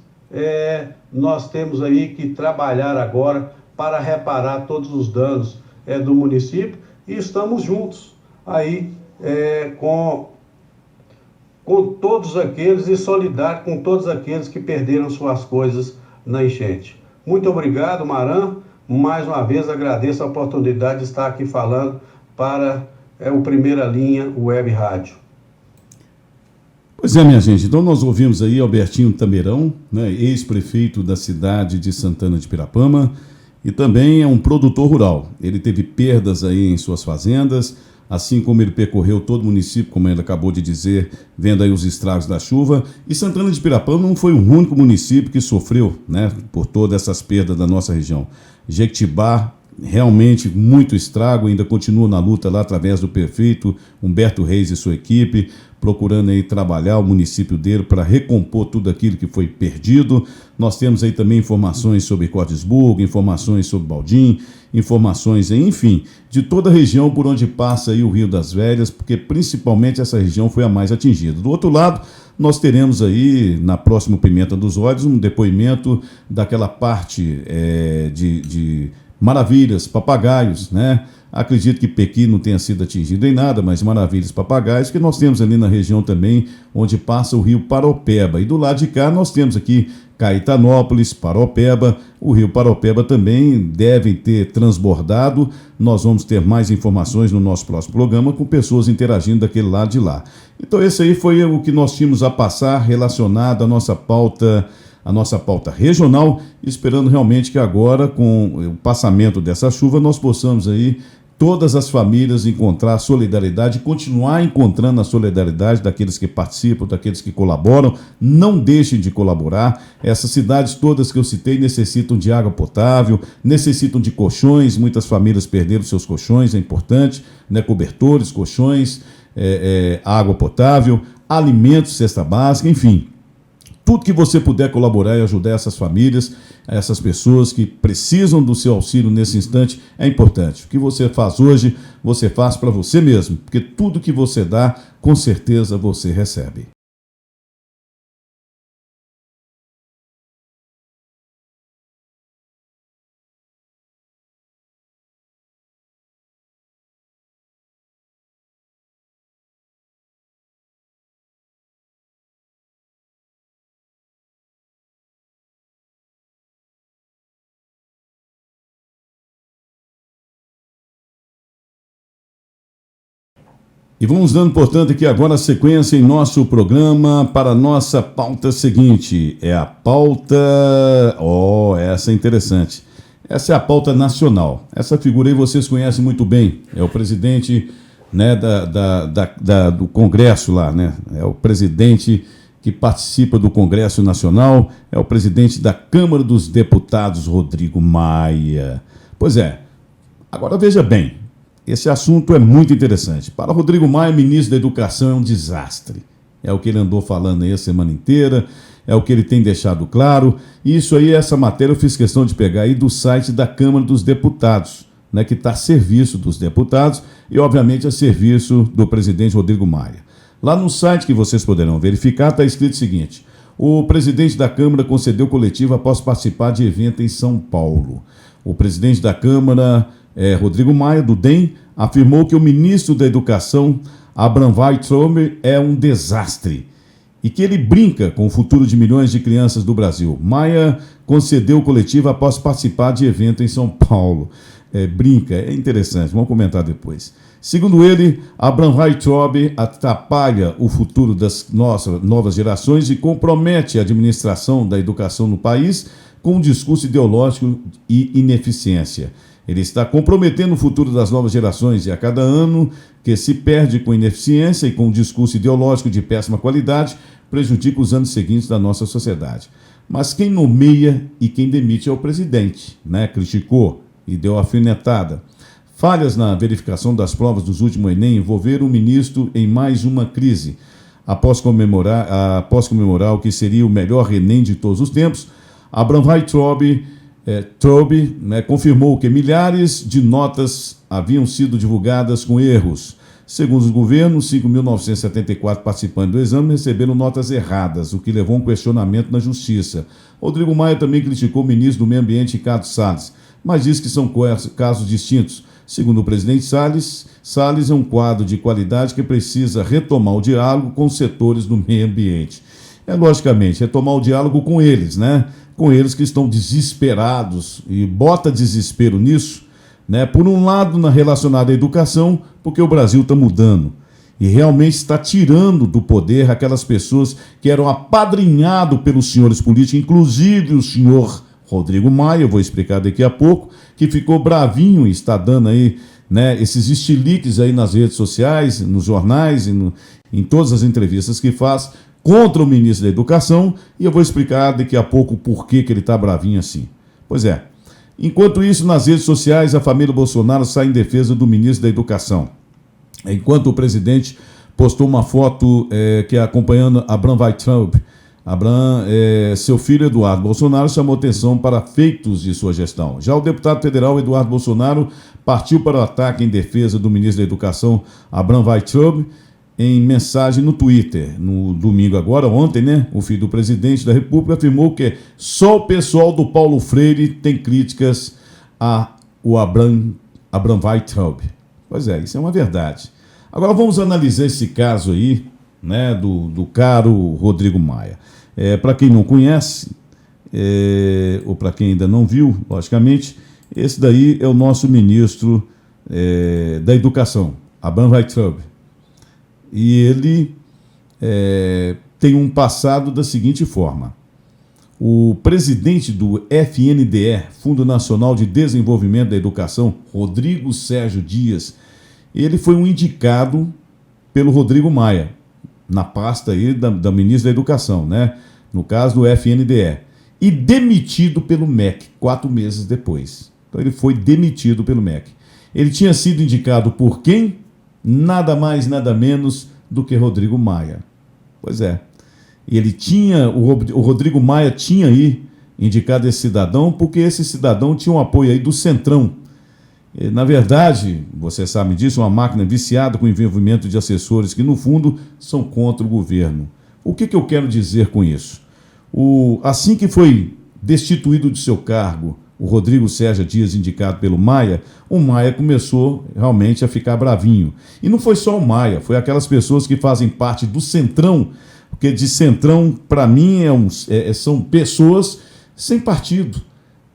S3: nós temos aí que trabalhar agora para reparar todos os danos do município, e estamos juntos aí com todos aqueles e solidário com todos aqueles que perderam suas coisas na enchente. Muito obrigado, Maran. Mais uma vez agradeço a oportunidade de estar aqui falando para o Primeira Linha Web Rádio.
S2: Pois é, minha gente, então nós ouvimos aí Albertinho Tamerão, né, ex-prefeito da cidade de Santana de Pirapama, e também é um produtor rural. Ele teve perdas aí em suas fazendas, assim como ele percorreu todo o município, como ele acabou de dizer, vendo aí os estragos da chuva. E Santana de Pirapama não foi o único município que sofreu, né, por todas essas perdas da nossa região. Jequitibá, realmente muito estrago, ainda continua na luta lá através do prefeito Humberto Reis e sua equipe, procurando aí trabalhar o município dele para recompor tudo aquilo que foi perdido. Nós temos aí também informações sobre Cordisburgo, informações sobre Baldim, informações, enfim, de toda a região por onde passa aí o Rio das Velhas, porque principalmente essa região foi a mais atingida. Do outro lado, nós teremos aí, na próxima Pimenta dos Olhos, um depoimento daquela parte de Maravilhas, Papagaios, né? Acredito que Pequi não tenha sido atingido em nada, mas Maravilhas, Papagaios, que nós temos ali na região também, onde passa o rio Paropeba. E do lado de cá nós temos aqui Caetanópolis, Paropeba. O rio Paropeba também deve ter transbordado. Nós vamos ter mais informações no nosso próximo programa, com pessoas interagindo daquele lado de lá. Então esse aí foi o que nós tínhamos a passar relacionado à nossa pauta regional, esperando realmente que agora, com o passamento dessa chuva, nós possamos aí, todas as famílias, encontrar solidariedade, continuar encontrando a solidariedade daqueles que participam, daqueles que colaboram. Não deixem de colaborar. Essas cidades todas que eu citei necessitam de água potável, necessitam de colchões. Muitas famílias perderam seus colchões, é importante, né? Cobertores, colchões, água potável, alimentos, cesta básica, enfim. Tudo que você puder colaborar e ajudar essas famílias, essas pessoas que precisam do seu auxílio nesse instante, é importante. O que você faz hoje, você faz para você mesmo, porque tudo que você dá, com certeza você recebe. E vamos dando, portanto, aqui agora a sequência em nosso programa para a nossa pauta seguinte. É a pauta... essa é interessante. Essa é a pauta nacional. Essa figura aí vocês conhecem muito bem. É o presidente, né, do Congresso lá, né? É o presidente que participa do Congresso Nacional. É o presidente da Câmara dos Deputados, Rodrigo Maia. Pois é. Agora veja bem. Esse assunto é muito interessante. Para Rodrigo Maia, ministro da Educação, é um desastre. É o que ele andou falando aí a semana inteira, é o que ele tem deixado claro. E isso aí, essa matéria eu fiz questão de pegar aí do site da Câmara dos Deputados, né, que está a serviço dos deputados e, obviamente, a serviço do presidente Rodrigo Maia. Lá no site que vocês poderão verificar, está escrito o seguinte: o presidente da Câmara concedeu coletiva após participar de evento em São Paulo. O presidente da Câmara... Rodrigo Maia, do DEM, afirmou que o ministro da Educação, Abraham Weintraub, é um desastre e que ele brinca com o futuro de milhões de crianças do Brasil. Maia concedeu coletiva após participar de evento em São Paulo. Brinca, é interessante, vamos comentar depois. Segundo ele, Abraham Weintraub atrapalha o futuro das nossas novas gerações e compromete a administração da educação no país com um discurso ideológico e ineficiência. Ele está comprometendo o futuro das novas gerações e a cada ano que se perde com ineficiência e com um discurso ideológico de péssima qualidade, prejudica os anos seguintes da nossa sociedade. Mas quem nomeia e quem demite é o presidente, né? Criticou e deu alfinetada. Falhas na verificação das provas dos últimos Enem envolveram o ministro em mais uma crise. Após comemorar o que seria o melhor Enem de todos os tempos, Abraham Weintraub confirmou que milhares de notas haviam sido divulgadas com erros. Segundo os governos, 5.974 participantes do exame receberam notas erradas, o que levou a um questionamento na Justiça. Rodrigo Maia também criticou o ministro do Meio Ambiente, Ricardo Salles, mas disse que são casos distintos. Segundo o presidente Salles é um quadro de qualidade que precisa retomar o diálogo com os setores do meio ambiente. Logicamente, retomar o diálogo com eles, né? Com eles que estão desesperados, e bota desespero nisso, né? Por um lado, relacionado à educação, porque o Brasil está mudando e realmente está tirando do poder aquelas pessoas que eram apadrinhadas pelos senhores políticos, inclusive o senhor Rodrigo Maia, eu vou explicar daqui a pouco, que ficou bravinho e está dando aí, né, esses estiliques aí nas redes sociais, nos jornais e em todas as entrevistas que faz, contra o ministro da Educação, e eu vou explicar daqui a pouco o porquê que ele está bravinho assim. Pois é. Enquanto isso, nas redes sociais, a família Bolsonaro sai em defesa do ministro da Educação. Enquanto o presidente postou uma foto acompanhando Abraham Weintraub. Seu filho Eduardo Bolsonaro chamou atenção para feitos de sua gestão. Já o deputado federal Eduardo Bolsonaro partiu para o ataque em defesa do ministro da Educação, Abraham Weintraub, em mensagem no Twitter. No domingo agora, ontem, né, o filho do presidente da República afirmou que só o pessoal do Paulo Freire tem críticas ao Abraham Weintraub. Pois é, isso é uma verdade. Agora vamos analisar esse caso aí, né, do caro Rodrigo Maia. Para quem não conhece, ou para quem ainda não viu, logicamente, esse daí é o nosso ministro da Educação, Abraham Weintraub. E ele tem um passado da seguinte forma. O presidente do FNDE, Fundo Nacional de Desenvolvimento da Educação, Rodrigo Sérgio Dias, ele foi um indicado pelo Rodrigo Maia, na pasta aí da ministra da Educação, né? No caso do FNDE, e demitido pelo MEC 4 meses depois. Então ele foi demitido pelo MEC. Ele tinha sido indicado por quem? Nada mais, nada menos do que Rodrigo Maia. Pois é. E ele tinha, o Rodrigo Maia tinha aí indicado esse cidadão porque esse cidadão tinha um apoio aí do Centrão. E, na verdade, você sabe disso, uma máquina viciada com envolvimento de assessores que, no fundo, são contra o governo. O que eu quero dizer com isso? Assim que foi destituído de seu cargo o Rodrigo Sérgio Dias, indicado pelo Maia, o Maia começou realmente a ficar bravinho. E não foi só o Maia, foi aquelas pessoas que fazem parte do Centrão, porque de Centrão, para mim, são pessoas sem partido,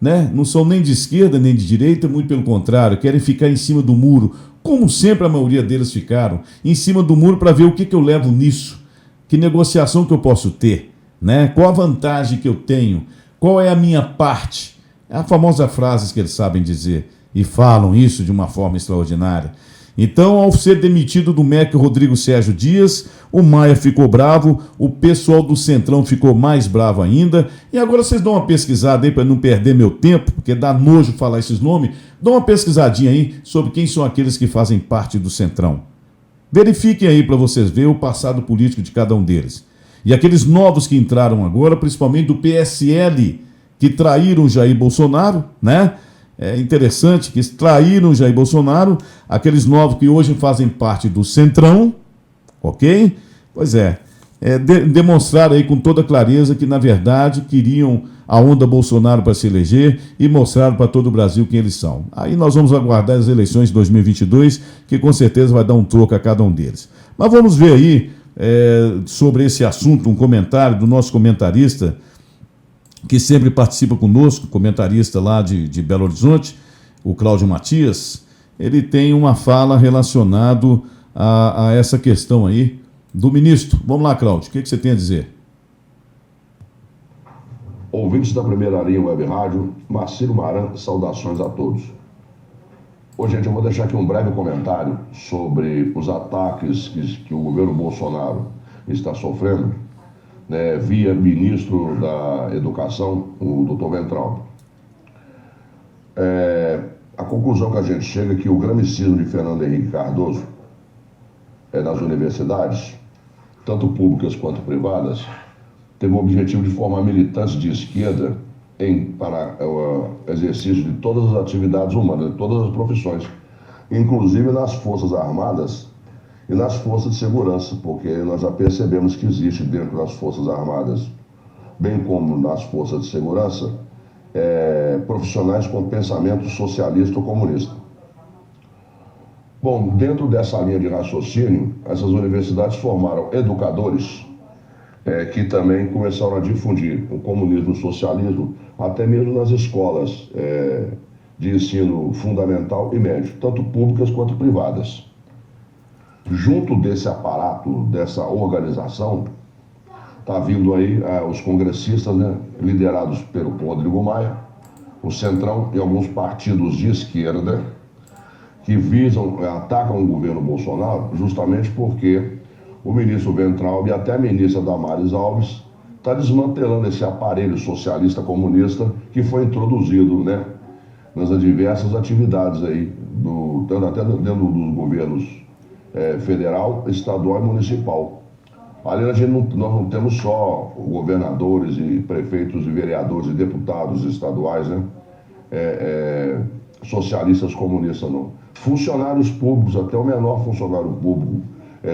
S2: né? Não são nem de esquerda nem de direita, muito pelo contrário, querem ficar em cima do muro como sempre a maioria deles ficaram, em cima do muro para ver o que eu levo nisso, que negociação que eu posso ter, né? Qual a vantagem que eu tenho, qual é a minha parte. É a famosa frase que eles sabem dizer e falam isso de uma forma extraordinária. Então, ao ser demitido do MEC Rodrigo Sérgio Dias, o Maia ficou bravo, o pessoal do Centrão ficou mais bravo ainda. E agora vocês dão uma pesquisada aí para não perder meu tempo, porque dá nojo falar esses nomes. Dão uma pesquisadinha aí sobre quem são aqueles que fazem parte do Centrão. Verifiquem aí para vocês verem o passado político de cada um deles. E aqueles novos que entraram agora, principalmente do PSL, que traíram Jair Bolsonaro, né? É interessante que traíram Jair Bolsonaro, aqueles novos que hoje fazem parte do Centrão, ok? Pois é, demonstraram aí com toda clareza que, na verdade, queriam a onda Bolsonaro para se eleger e mostraram para todo o Brasil quem eles são. Aí nós vamos aguardar as eleições de 2022, que com certeza vai dar um troco a cada um deles. Mas vamos ver aí, sobre esse assunto, um comentário do nosso comentarista, que sempre participa conosco, comentarista lá de Belo Horizonte, o Cláudio Matias. Ele tem uma fala relacionada a essa questão aí do ministro. Vamos lá, Cláudio, o que você tem a dizer?
S4: Ouvintes da Primeira Linha Web Rádio, Marcílio Maran, saudações a todos. Ô, gente, eu vou deixar aqui um breve comentário sobre os ataques que o governo Bolsonaro está sofrendo, né, via ministro da Educação, o Dr. Weintraub. A conclusão que a gente chega é que o gramicismo de Fernando Henrique Cardoso nas universidades, tanto públicas quanto privadas, teve o objetivo de formar militantes de esquerda para o exercício de todas as atividades humanas, de todas as profissões, inclusive nas Forças Armadas e nas Forças de Segurança, porque nós já percebemos que existe dentro das Forças Armadas, bem como nas Forças de Segurança, profissionais com pensamento socialista ou comunista. Bom, dentro dessa linha de raciocínio, essas universidades formaram educadores que também começaram a difundir o comunismo e o socialismo, até mesmo nas escolas de ensino fundamental e médio, tanto públicas quanto privadas. Junto desse aparato, dessa organização, está vindo aí os congressistas, né, liderados pelo Rodrigo Maia, o Centrão e alguns partidos de esquerda que atacam o governo Bolsonaro justamente porque o ministro Weintraub e até a ministra Damares Alves está desmantelando esse aparelho socialista comunista que foi introduzido, né, nas diversas atividades aí, até dentro dos governos federal, estadual e municipal. Ali nós não temos só governadores e prefeitos e vereadores e deputados estaduais, né, socialistas comunistas, não. Funcionários públicos, até o menor funcionário público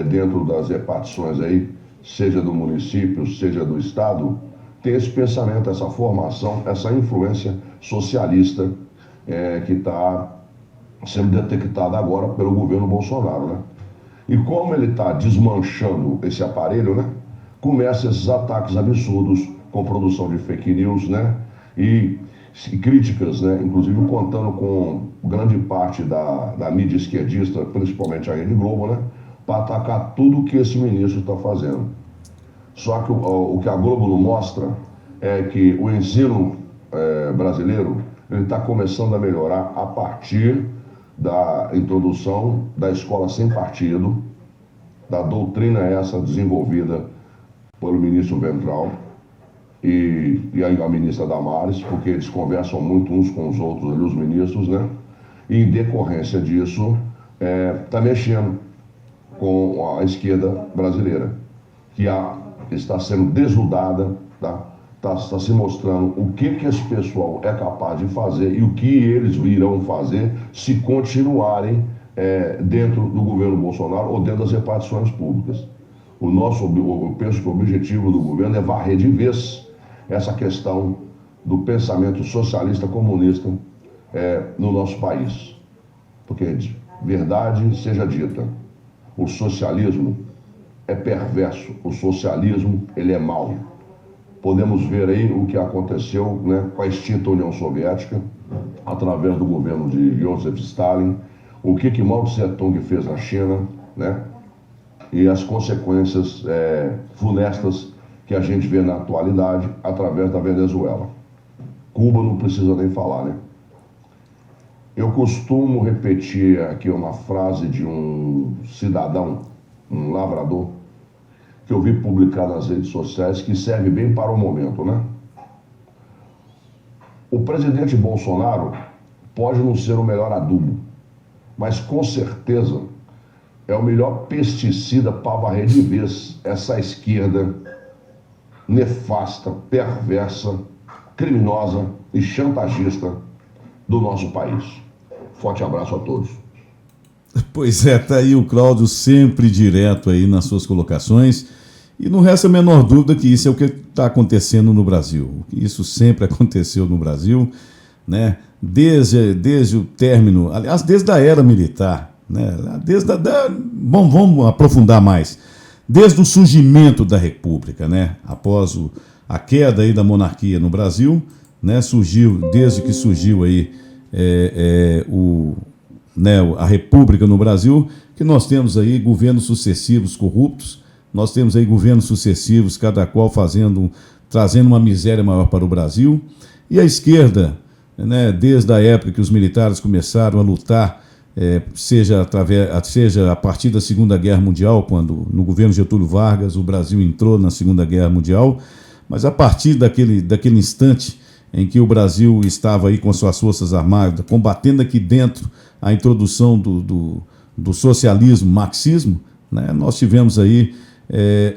S4: dentro das repartições aí, seja do município, seja do estado, tem esse pensamento, essa formação, essa influência socialista que está sendo detectada agora pelo governo Bolsonaro, né? E como ele está desmanchando esse aparelho, né, começam esses ataques absurdos com produção de fake news, né, e críticas, né, inclusive contando com grande parte da mídia esquerdista, principalmente a Rede Globo, né, para atacar tudo que esse ministro está fazendo. Só que o que a Globo não mostra é que o ensino brasileiro ele está começando a melhorar a partir da introdução da escola sem partido, da doutrina essa desenvolvida pelo ministro Weintraub e a ministra Damares, porque eles conversam muito uns com os outros, ali, os ministros, né? E em decorrência disso, está mexendo com a esquerda brasileira, que está sendo desnudada, tá? Está se mostrando o que esse pessoal é capaz de fazer e o que eles irão fazer se continuarem dentro do governo Bolsonaro ou dentro das repartições públicas. Eu penso que o objetivo do governo é varrer de vez essa questão do pensamento socialista comunista no nosso país. Porque, verdade seja dita, o socialismo é perverso, o socialismo ele é mau. Podemos ver aí o que aconteceu, né, com a extinta União Soviética, através do governo de Joseph Stalin, o que Mao Tse-tung fez na China, né? E as consequências funestas que a gente vê na atualidade através da Venezuela. Cuba não precisa nem falar, né? Eu costumo repetir aqui uma frase de um cidadão, um lavrador, que eu vi publicar nas redes sociais, que serve bem para o momento, né? O presidente Bolsonaro pode não ser o melhor adubo, mas com certeza é o melhor pesticida para varrer de vez essa esquerda nefasta, perversa, criminosa e chantagista do nosso país. Forte abraço a todos.
S2: Pois é, tá aí o Cláudio sempre direto aí nas suas colocações. E não resta a menor dúvida que isso é o que está acontecendo no Brasil. Isso sempre aconteceu no Brasil, né? Desde o término, aliás, desde a era militar, né? Vamos aprofundar mais. Desde o surgimento da República, né? Após a queda aí da monarquia no Brasil, né? Desde que surgiu aí a República no Brasil, que nós temos aí governos sucessivos corruptos, nós temos aí governos sucessivos, cada qual trazendo uma miséria maior para o Brasil, e a esquerda, né, desde a época que os militares começaram a lutar, seja a partir da Segunda Guerra Mundial, quando no governo Getúlio Vargas o Brasil entrou na Segunda Guerra Mundial, mas a partir daquele instante em que o Brasil estava aí com suas forças armadas, combatendo aqui dentro a introdução do socialismo, marxismo, né, nós tivemos aí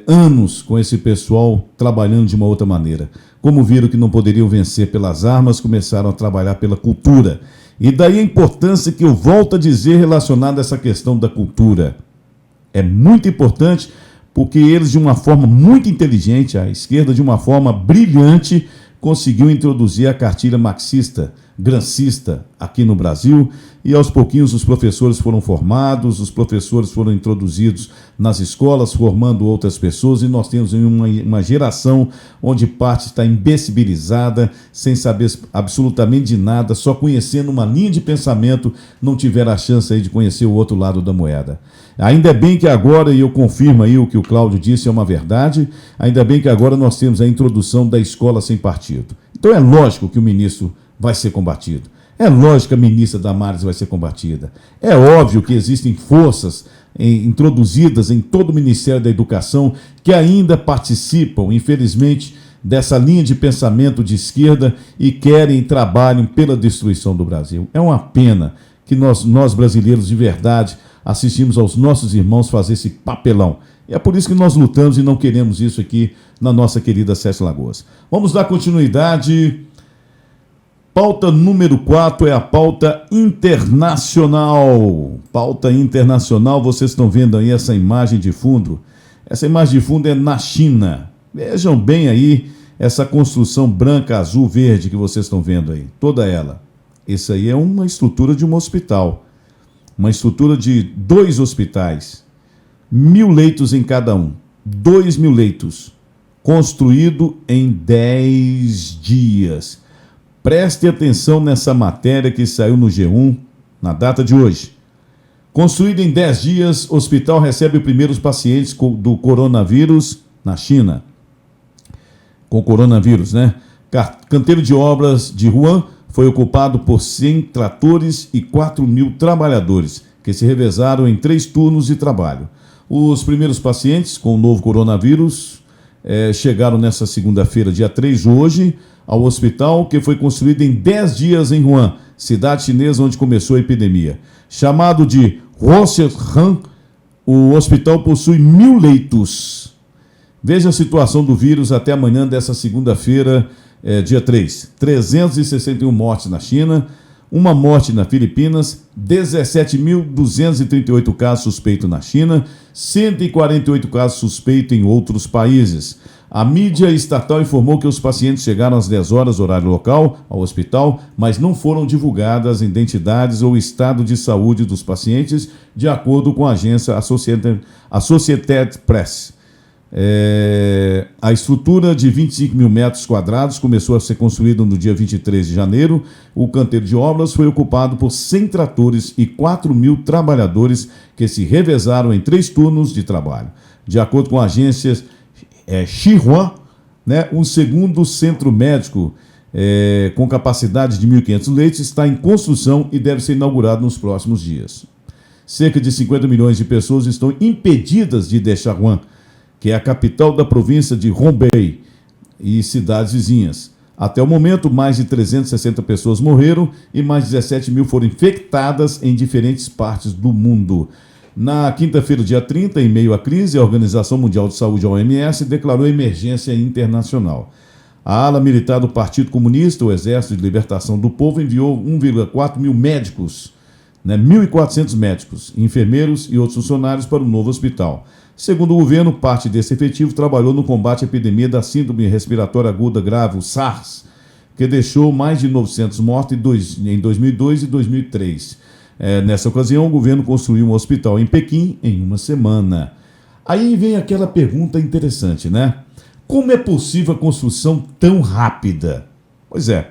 S2: anos com esse pessoal trabalhando de uma outra maneira. Como viram que não poderiam vencer pelas armas, começaram a trabalhar pela cultura. E daí a importância que eu volto a dizer relacionada a essa questão da cultura. É muito importante porque eles, de uma forma muito inteligente, a esquerda, de uma forma brilhante, conseguiu introduzir a cartilha marxista, grancista aqui no Brasil, e aos pouquinhos os professores foram formados, os professores foram introduzidos nas escolas, formando outras pessoas, e nós temos uma geração onde parte está imbecilizada, sem saber absolutamente de nada, só conhecendo uma linha de pensamento, não tiver a chance aí de conhecer o outro lado da moeda. Ainda bem que agora, e eu confirmo aí o que o Cláudio disse, é uma verdade, ainda bem que agora nós temos a introdução da escola sem partido. Então é lógico que o ministro vai ser combatido. É lógico que a ministra Damares vai ser combatida. É óbvio que existem forças introduzidas em todo o Ministério da Educação que ainda participam, infelizmente, dessa linha de pensamento de esquerda e querem e trabalham pela destruição do Brasil. É uma pena que nós brasileiros de verdade assistimos aos nossos irmãos fazer esse papelão. E é por isso que nós lutamos e não queremos isso aqui na nossa querida Sete Lagoas. Vamos dar continuidade. Pauta número 4 é a pauta internacional. Pauta internacional, vocês estão vendo aí essa imagem de fundo. Essa imagem de fundo é na China. Vejam bem aí essa construção branca, azul, verde que vocês estão vendo aí. Toda ela. Isso aí é uma estrutura de um hospital. Uma estrutura de 2 hospitais. 1.000 leitos em cada um. 2.000 leitos. Construído em 10 dias. Preste atenção nessa matéria que saiu no G1 na data de hoje. Construído em 10 dias, o hospital recebe os primeiros pacientes do coronavírus na China. Com coronavírus, né? Canteiro de obras de Wuhan foi ocupado por 100 tratores e 4.000 trabalhadores, que se revezaram em 3 turnos de trabalho. Os primeiros pacientes com o novo coronavírus chegaram nessa segunda-feira, dia 3, hoje, ao hospital que foi construído em 10 dias em Wuhan, cidade chinesa onde começou a epidemia. Chamado de Huoxian, o hospital possui 1.000 leitos. Veja a situação do vírus até amanhã dessa segunda-feira, dia 3. 361 mortes na China, 1 morte nas Filipinas, 17.238 casos suspeitos na China, 148 casos suspeitos em outros países. A mídia estatal informou que os pacientes chegaram às 10 horas, horário local, ao hospital, mas não foram divulgadas identidades ou estado de saúde dos pacientes, de acordo com a agência Associated Press. A estrutura de 25 mil metros quadrados começou a ser construída no dia 23 de janeiro. O canteiro de obras foi ocupado por 100 tratores e 4 mil trabalhadores que se revezaram em 3 turnos de trabalho. De acordo com a agência Xinhua, né, um segundo centro médico com capacidade de 1.500 leitos está em construção e deve ser inaugurado nos próximos dias. Cerca de 50 milhões de pessoas estão impedidas de deixar Wuhan, que é a capital da província de Hubei e cidades vizinhas. Até o momento, mais de 360 pessoas morreram e mais de 17 mil foram infectadas em diferentes partes do mundo. Na quinta-feira, dia 30, em meio à crise, a Organização Mundial de Saúde, a OMS, declarou emergência internacional. A ala militar do Partido Comunista, o Exército de Libertação do Povo, enviou 1,4 mil médicos, 1.400 médicos, enfermeiros e outros funcionários para o novo hospital. Segundo o governo, parte desse efetivo trabalhou no combate à epidemia da síndrome respiratória aguda grave, o SARS, que deixou mais de 900 mortos em 2002 e 2003. Nessa ocasião, o governo construiu um hospital em Pequim em uma semana. Aí vem aquela pergunta interessante, né? Como é possível a construção tão rápida? Pois é,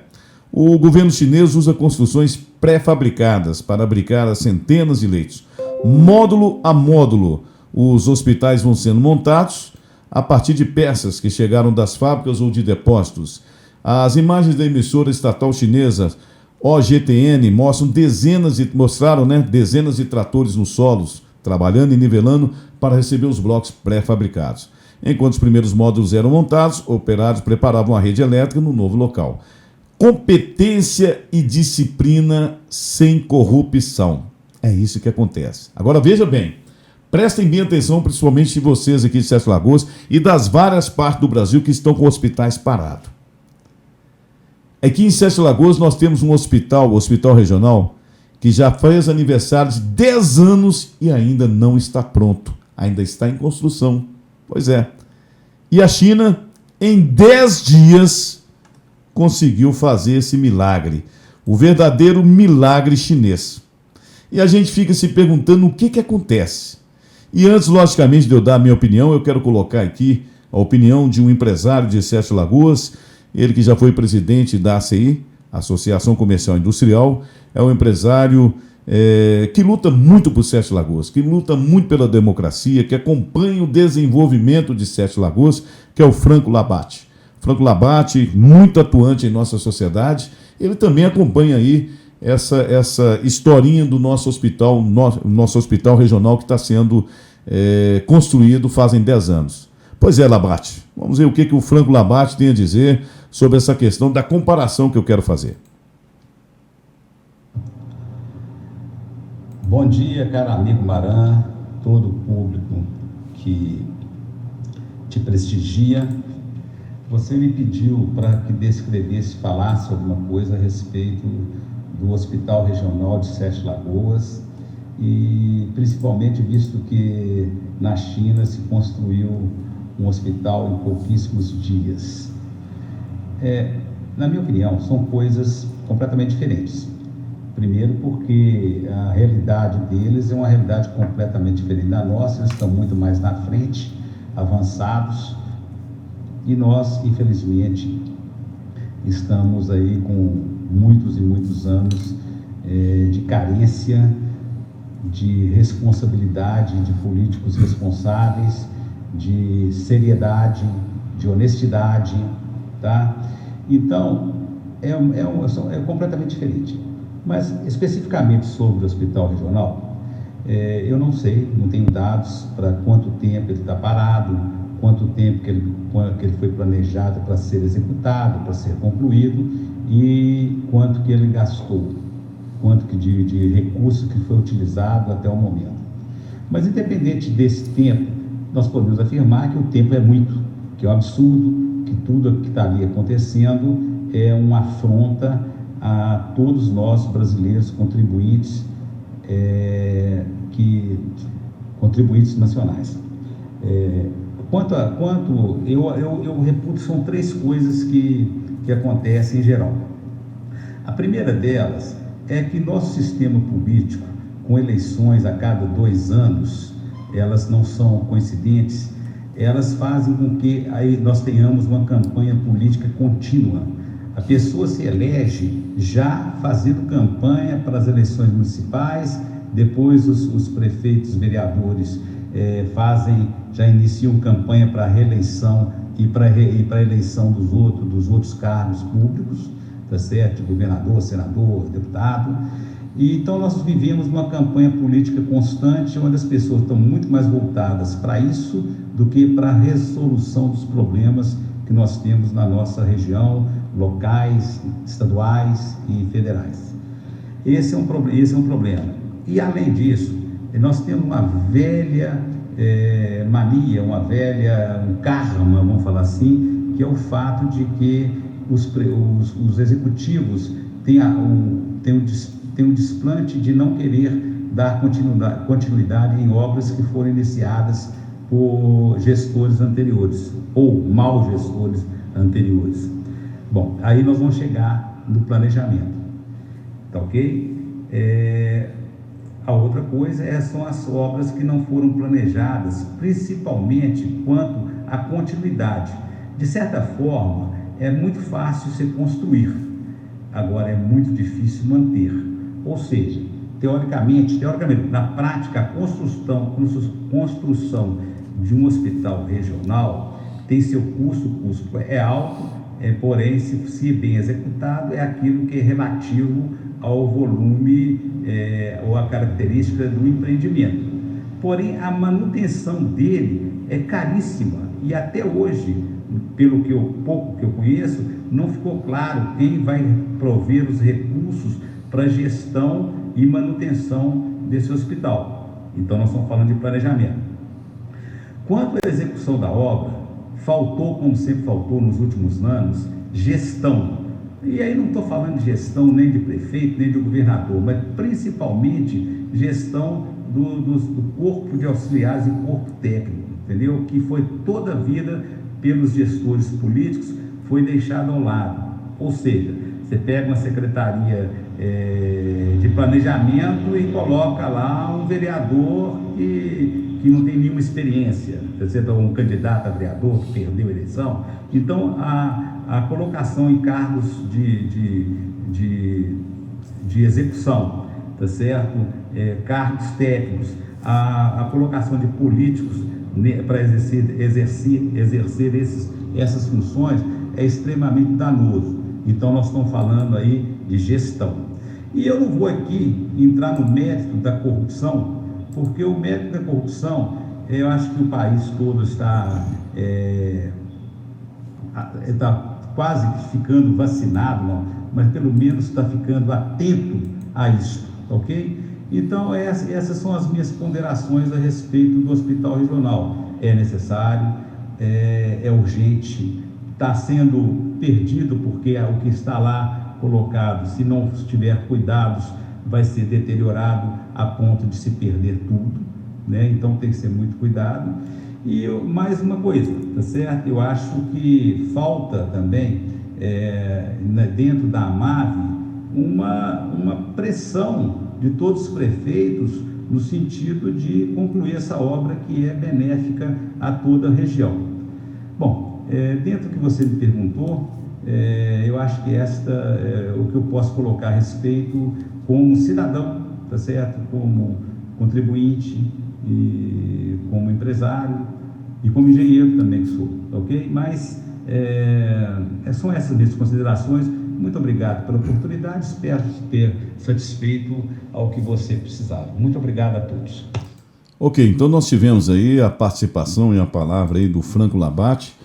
S2: o governo chinês usa construções pré-fabricadas para abrigar as centenas de leitos. Módulo a módulo, os hospitais vão sendo montados a partir de peças que chegaram das fábricas ou de depósitos. As imagens da emissora estatal chinesa OGTN mostraram dezenas de tratores nos solos, trabalhando e nivelando para receber os blocos pré-fabricados. Enquanto os primeiros módulos eram montados, operários preparavam a rede elétrica no novo local. Competência e disciplina sem corrupção. É isso que acontece. Agora veja bem, prestem bem atenção, principalmente vocês aqui de Sete Lagoas e das várias partes do Brasil que estão com hospitais parados. Aqui em Sete Lagoas nós temos um hospital, o Hospital Regional, que já fez aniversário de 10 anos e ainda não está pronto. Ainda está em construção. Pois é. E a China, em 10 dias, conseguiu fazer esse milagre. O verdadeiro milagre chinês. E a gente fica se perguntando o que acontece. E antes, logicamente, de eu dar a minha opinião, eu quero colocar aqui a opinião de um empresário de Sete Lagoas, ele que já foi presidente da ACI, Associação Comercial Industrial, é um empresário que luta muito por Sete Lagoas, que luta muito pela democracia, que acompanha o desenvolvimento de Sete Lagoas, que é o Franco Labate. Franco Labate, muito atuante em nossa sociedade, ele também acompanha aí essa historinha do nosso hospital, nosso hospital regional que está sendo construído fazem 10 anos. Pois é, Labate, vamos ver o que o Franco Labate tem a dizer sobre essa questão da comparação que eu quero fazer.
S5: Bom dia, caro amigo Maran, todo o público que te prestigia. Você me pediu para que descrevesse, falasse alguma coisa a respeito do Hospital Regional de Sete Lagoas e principalmente visto que na China se construiu um hospital em pouquíssimos dias. Na minha opinião, são coisas completamente diferentes. Primeiro porque a realidade deles é uma realidade completamente diferente da nossa, eles estão muito mais na frente, avançados, e nós, infelizmente, estamos aí com muitos e muitos anos de carência, de responsabilidade de políticos responsáveis, de seriedade, de honestidade, tá? Então, é completamente diferente. Mas, especificamente sobre o Hospital Regional, eu não sei, não tenho dados para quanto tempo ele está parado, quanto tempo que ele foi planejado para ser executado, para ser concluído, e quanto que ele gastou, quanto que de recurso que foi utilizado até o momento. Mas, independente desse tempo, nós podemos afirmar que o tempo é muito, que é um absurdo, que tudo que está ali acontecendo é uma afronta a todos nós brasileiros contribuintes, contribuintes nacionais. Quanto eu reputo, são 3 coisas que acontecem em geral. A primeira delas é que nosso sistema político, com eleições a cada 2 anos, elas não são coincidentes, elas fazem com que aí nós tenhamos uma campanha política contínua. A pessoa se elege já fazendo campanha para as eleições municipais, depois os prefeitos, vereadores já iniciam campanha para a reeleição e para a eleição dos outros cargos públicos, tá certo? Governador, senador, deputado. E então nós vivemos uma campanha política constante, onde as pessoas estão muito mais voltadas para isso do que para a resolução dos problemas que nós temos na nossa região, locais, estaduais e federais. Esse é um problema. E além disso, nós temos uma velha mania, um karma, vamos falar assim, que é o fato de que os executivos têm um desplante de não querer dar continuidade em obras que foram iniciadas por gestores anteriores, ou mal gestores anteriores. Bom, aí nós vamos chegar no planejamento, tá ok? A outra coisa são as obras que não foram planejadas, principalmente quanto à continuidade. De certa forma, é muito fácil se construir, agora é muito difícil manter. Ou seja, teoricamente, na prática, a construção de um hospital regional tem seu custo, o custo é alto, porém, se bem executado, é aquilo que é relativo ao volume ou à característica do empreendimento. Porém, a manutenção dele é caríssima e até hoje, pelo pouco que eu conheço, não ficou claro quem vai prover os recursos para gestão e manutenção desse hospital. Então, nós estamos falando de planejamento. Quanto à execução da obra, faltou, como sempre faltou nos últimos anos, gestão. E aí não estou falando de gestão nem de prefeito, nem de governador, mas principalmente gestão do corpo de auxiliares e corpo técnico, entendeu? Que foi toda a vida pelos gestores políticos, foi deixado ao lado. Ou seja, você pega uma secretaria de planejamento e coloca lá um vereador que não tem nenhuma experiência, um candidato a vereador que perdeu a eleição. Então, a colocação em cargos de execução, tá certo? Cargos técnicos, a colocação de políticos para exercer essas funções é extremamente danoso. Então, nós estamos falando aí de gestão. E eu não vou aqui entrar no mérito da corrupção, porque o mérito da corrupção, eu acho que o país todo está quase ficando vacinado, não, mas pelo menos está ficando atento a isso, ok? Então, essas são as minhas ponderações a respeito do hospital regional. É necessário, é urgente, está sendo perdido, porque o que está lá colocado, se não tiver cuidados, vai ser deteriorado a ponto de se perder tudo, né? Então tem que ser muito cuidado. E mais uma coisa, tá certo? Eu acho que falta também, dentro da AMAV, uma pressão de todos os prefeitos no sentido de concluir essa obra que é benéfica a toda a região. Bom, dentro do que você me perguntou, eu acho que o que eu posso colocar a respeito como cidadão, tá certo? Como contribuinte e como empresário e como engenheiro também que sou, ok? Mas são essas minhas considerações. Muito obrigado pela oportunidade, espero ter satisfeito ao que você precisava. Muito obrigado a todos.
S2: Ok, então nós tivemos aí a participação e a palavra aí do Franco Labate,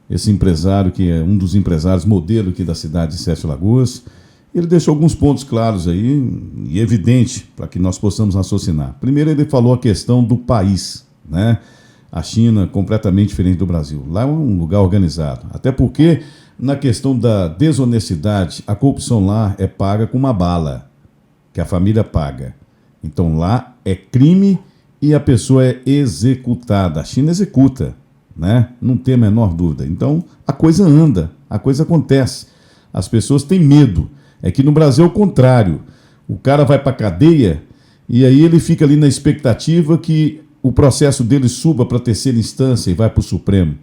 S2: esse empresário que é um dos empresários modelo aqui da cidade de Sete Lagoas. Ele deixou alguns pontos claros aí e evidente para que nós possamos raciocinar. Primeiro, ele falou a questão do país, né? A China completamente diferente do Brasil. Lá é um lugar organizado. Até porque, na questão da desonestidade, a corrupção lá é paga com uma bala, que a família paga. Então lá é crime e a pessoa é executada. A China executa, né? Não tem a menor dúvida. Então a coisa anda, a coisa acontece. As pessoas têm medo. É que no Brasil é o contrário. O cara vai para a cadeia e aí ele fica ali na expectativa que o processo dele suba para a terceira instância e vai para o Supremo.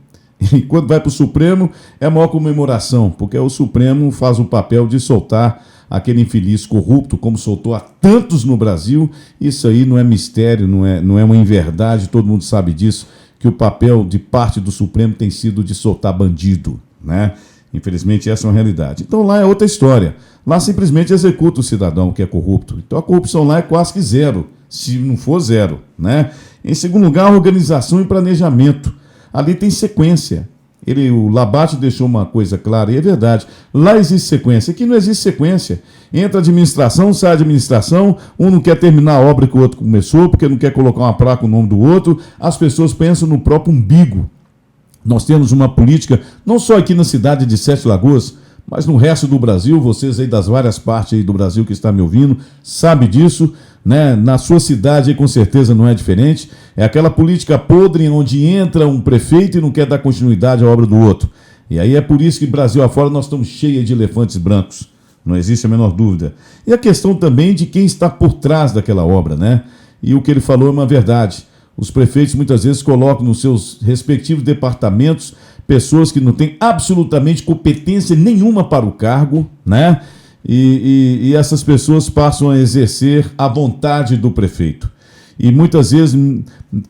S2: E quando vai para o Supremo, é a maior comemoração, porque o Supremo faz o papel de soltar aquele infeliz corrupto, como soltou a tantos no Brasil. Isso aí não é mistério, não é uma inverdade, todo mundo sabe disso, que o papel de parte do Supremo tem sido de soltar bandido, né? Infelizmente, essa é uma realidade. Então, lá é outra história. Lá simplesmente executa o cidadão que é corrupto. Então, a corrupção lá é quase que zero, se não for zero, né? Em segundo lugar, organização e planejamento. Ali tem sequência. O Labate deixou uma coisa clara, e é verdade. Lá existe sequência. Aqui não existe sequência. Entra a administração, sai a administração, um não quer terminar a obra que o outro começou, porque não quer colocar uma placa com o nome do outro. As pessoas pensam no próprio umbigo. Nós temos uma política, não só aqui na cidade de Sete Lagoas, mas no resto do Brasil. Vocês aí das várias partes aí do Brasil que estão me ouvindo, sabem disso, né? Na sua cidade aí, com certeza não é diferente. É aquela política podre onde entra um prefeito e não quer dar continuidade à obra do outro. E aí é por isso que Brasil afora nós estamos cheios de elefantes brancos. Não existe a menor dúvida. E a questão também de quem está por trás daquela obra, né? E o que ele falou é uma verdade. Os prefeitos muitas vezes colocam nos seus respectivos departamentos pessoas que não têm absolutamente competência nenhuma para o cargo, né? E essas pessoas passam a exercer a vontade do prefeito. E muitas vezes,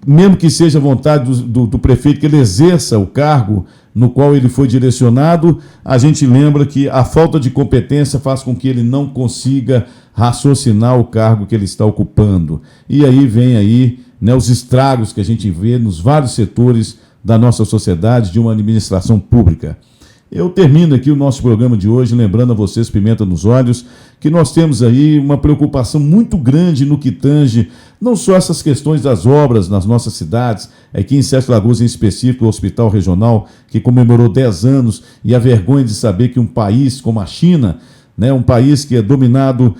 S2: mesmo que seja a vontade do prefeito que ele exerça o cargo no qual ele foi direcionado, a gente lembra que a falta de competência faz com que ele não consiga raciocinar o cargo que ele está ocupando. E aí vem aí, né, os estragos que a gente vê nos vários setores da nossa sociedade, de uma administração pública. Eu termino aqui o nosso programa de hoje lembrando a vocês, pimenta nos olhos, que nós temos aí uma preocupação muito grande no que tange não só essas questões das obras nas nossas cidades, aqui em Sete Lagoas em específico, o Hospital Regional, que comemorou 10 anos, e a vergonha de saber que um país como a China, né, um país que é dominado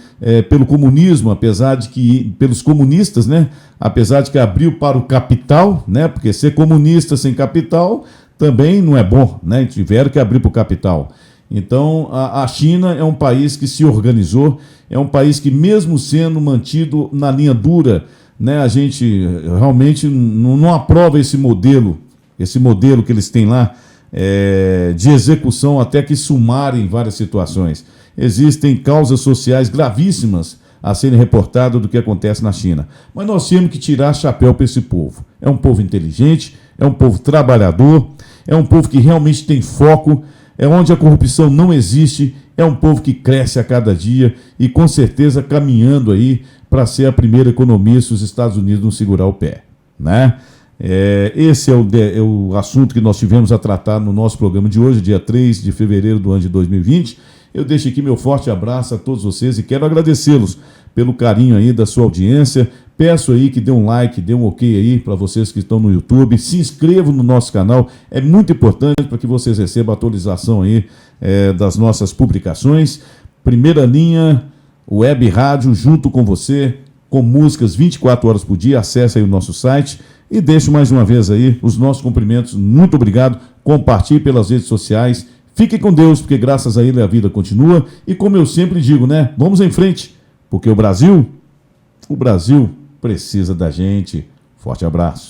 S2: pelo comunismo, apesar de que, pelos comunistas, né, apesar de que abriu para o capital, né, porque ser comunista sem capital também não é bom, né? Tiveram que abrir para o capital. Então, a China é um país que se organizou, é um país que, mesmo sendo mantido na linha dura, né, a gente realmente não aprova esse modelo que eles têm lá, de execução até que sumarem várias situações. Existem causas sociais gravíssimas a serem reportadas do que acontece na China. Mas nós temos que tirar chapéu para esse povo. É um povo inteligente, é um povo trabalhador, é um povo que realmente tem foco, é onde a corrupção não existe, é um povo que cresce a cada dia e com certeza caminhando aí para ser a primeira economia se os Estados Unidos não segurar o pé, né? Esse é o assunto que nós tivemos a tratar no nosso programa de hoje, dia 3 de fevereiro do ano de 2020. Eu deixo aqui meu forte abraço a todos vocês e quero agradecê-los pelo carinho aí da sua audiência. Peço aí que dê um like, dê um ok aí para vocês que estão no YouTube. Se inscrevam no nosso canal, é muito importante para que vocês recebam a atualização aí das nossas publicações. Primeira Linha, Web Rádio, junto com você, com músicas 24 horas por dia. Acesse aí o nosso site e deixo mais uma vez aí os nossos cumprimentos. Muito obrigado. Compartilhe pelas redes sociais. Fique com Deus, porque graças a Ele a vida continua. E como eu sempre digo, né? Vamos em frente, porque o Brasil precisa da gente. Forte abraço.